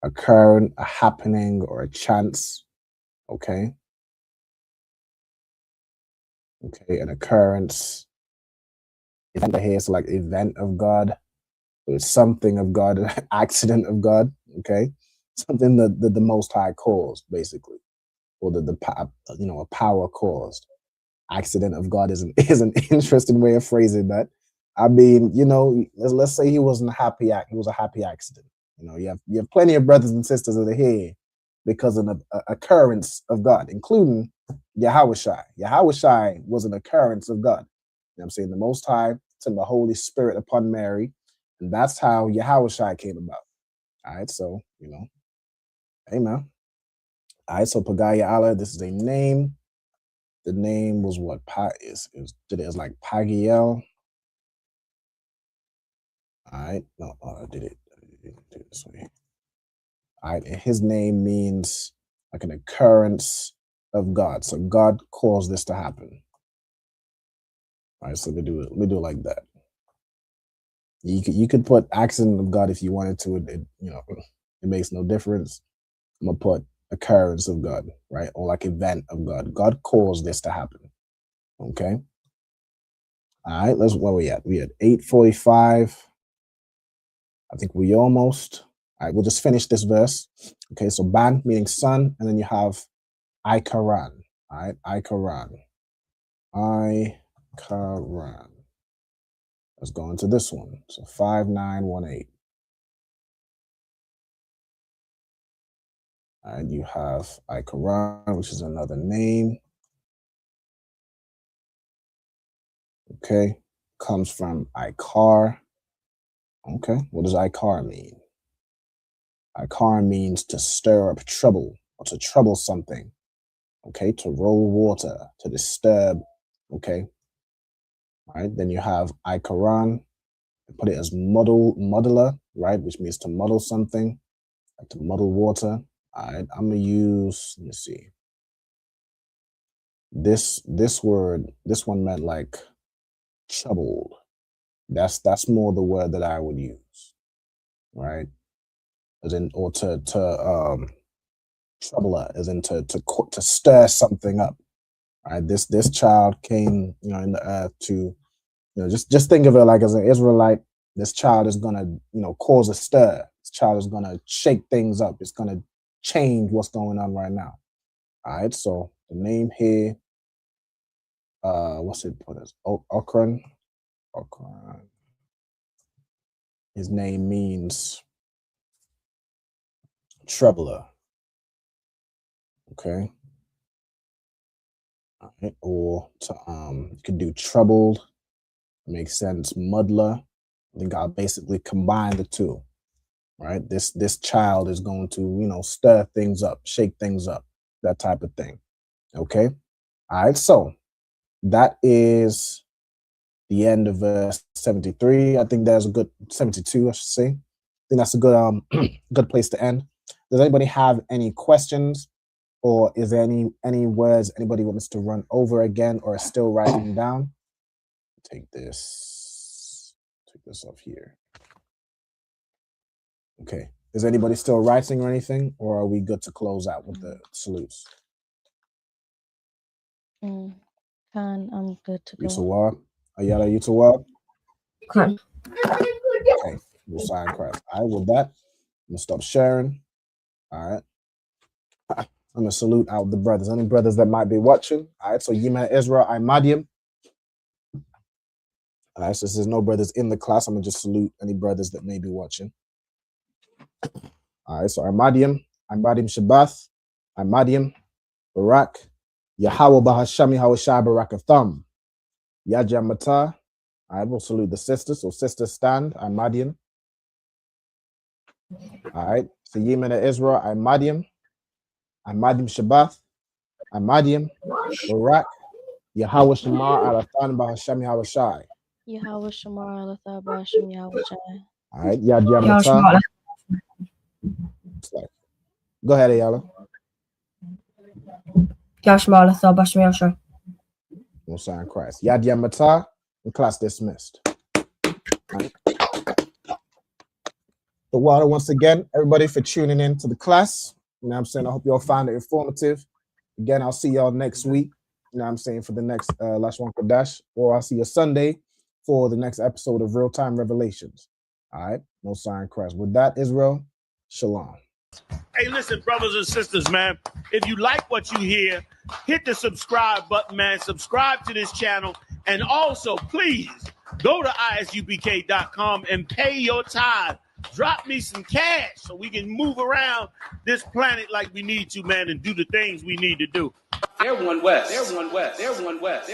Occurring, a happening, or a chance. Okay. Okay, an occurrence. Event here is like event of God. It's something of God, an accident of God. Okay. Something that the Most High caused, basically. Or a power caused. Accident of God is an interesting way of phrasing that. I mean, let's say he wasn't a happy he was a happy accident. You have plenty of brothers and sisters that are here because of an occurrence of God, including Yahushai. Yahushai was an occurrence of God. I'm saying the Most High sent the Holy Spirit upon Mary, and that's how Yahushai came about. All right, so amen. All right, so Pagaya Allah, this is a name. The name was what? It was like Pagiel. All right, no, I did it this way. All right, and his name means like an occurrence of God. So God caused this to happen. All right, so we do it like that. You could put accident of God if you wanted to. It makes no difference. I'm gonna put occurrence of God, right? Or like event of God. God caused this to happen. Okay. All right, where we at? We at 8:45. I think we almost. All right, we'll just finish this verse. Okay, so Ban meaning son, and then you have Ikaran. All right, Ikaran. Ikaran. Let's go into this one. So 5918. All right, you have Ikaran, which is another name. Okay, comes from Ikar. Okay, what does Ikar mean? Ikar means to stir up trouble or to trouble something. Okay, to roll water, to disturb. Okay, all right. Then you have Ikaran. Put it as muddler, right, which means to muddle something, like to muddle water. All right, I'm gonna use. Let me see. This word. This one meant like troubled. That's more the word that I would use, right? As in, or to troubler, as in to stir something up. Right? This child came, in the earth to, just think of it like as an Israelite. This child is gonna, cause a stir. This child is gonna shake things up. It's gonna change what's going on right now. All right. So the name here, what's it put as? Okran. Okran. His name means troubler. Okay. All right. Or to you could do troubled. Makes sense. Muddler. I think I'll basically combine the two. Right. This child is going to, stir things up, shake things up, that type of thing. Okay. All right. So that is the end of verse 73. I think there's a good 72, I should say. I think that's a good good place to end. Does anybody have any questions, or is there any words anybody wants to run over again, or is still writing down? Take this off here. Okay. Is anybody still writing or anything, or are we good to close out with the salutes? Khan, I'm good to go. Yusawar? Ayala Yusawar? Khan. Okay. Messiah in Christ. All right, with that, I'm gonna stop sharing. All right. I'm gonna salute out the brothers. Any brothers that might be watching. All right, so Yima Ezra, I'm Madiam. All right, so there's no brothers in the class. I'm gonna just salute any brothers that may be watching. All right, so I'm Madiam Shabbath, I'm Madiam, Barak, Yahweh Bahashami Hawashai Barakatham, Yajam Mata. I will salute the sisters. So sisters stand, I'm Madiam. All right, so Yimena Israel, I'm Madiam Shabbath, I'm Madiam, Barak, Yahweh Shamar Alathan Bahashami Hawashai. Yahweh Shamar Alatha Basham Yahweh Shai. All right, Yajam Mata. Go ahead, Ayala. Messiah in Christ. Yad Mata, and class dismissed. Right. The water once again, everybody for tuning in to the class. You know what I'm saying? I hope you all found it informative. Again, I'll see y'all next week. You know what I'm saying? For the next Lashawan Qadash, or I'll see you Sunday for the next episode of Real Time Revelations. All right, Messiah in Christ. With that, Israel, shalom. Hey, listen, brothers and sisters, man. If you like what you hear, hit the subscribe button, man. Subscribe to this channel. And also, please, go to ISUPK.com and pay your tithe. Drop me some cash so we can move around this planet like we need to, man, and do the things we need to do. They're one West. They're one West. They're one West.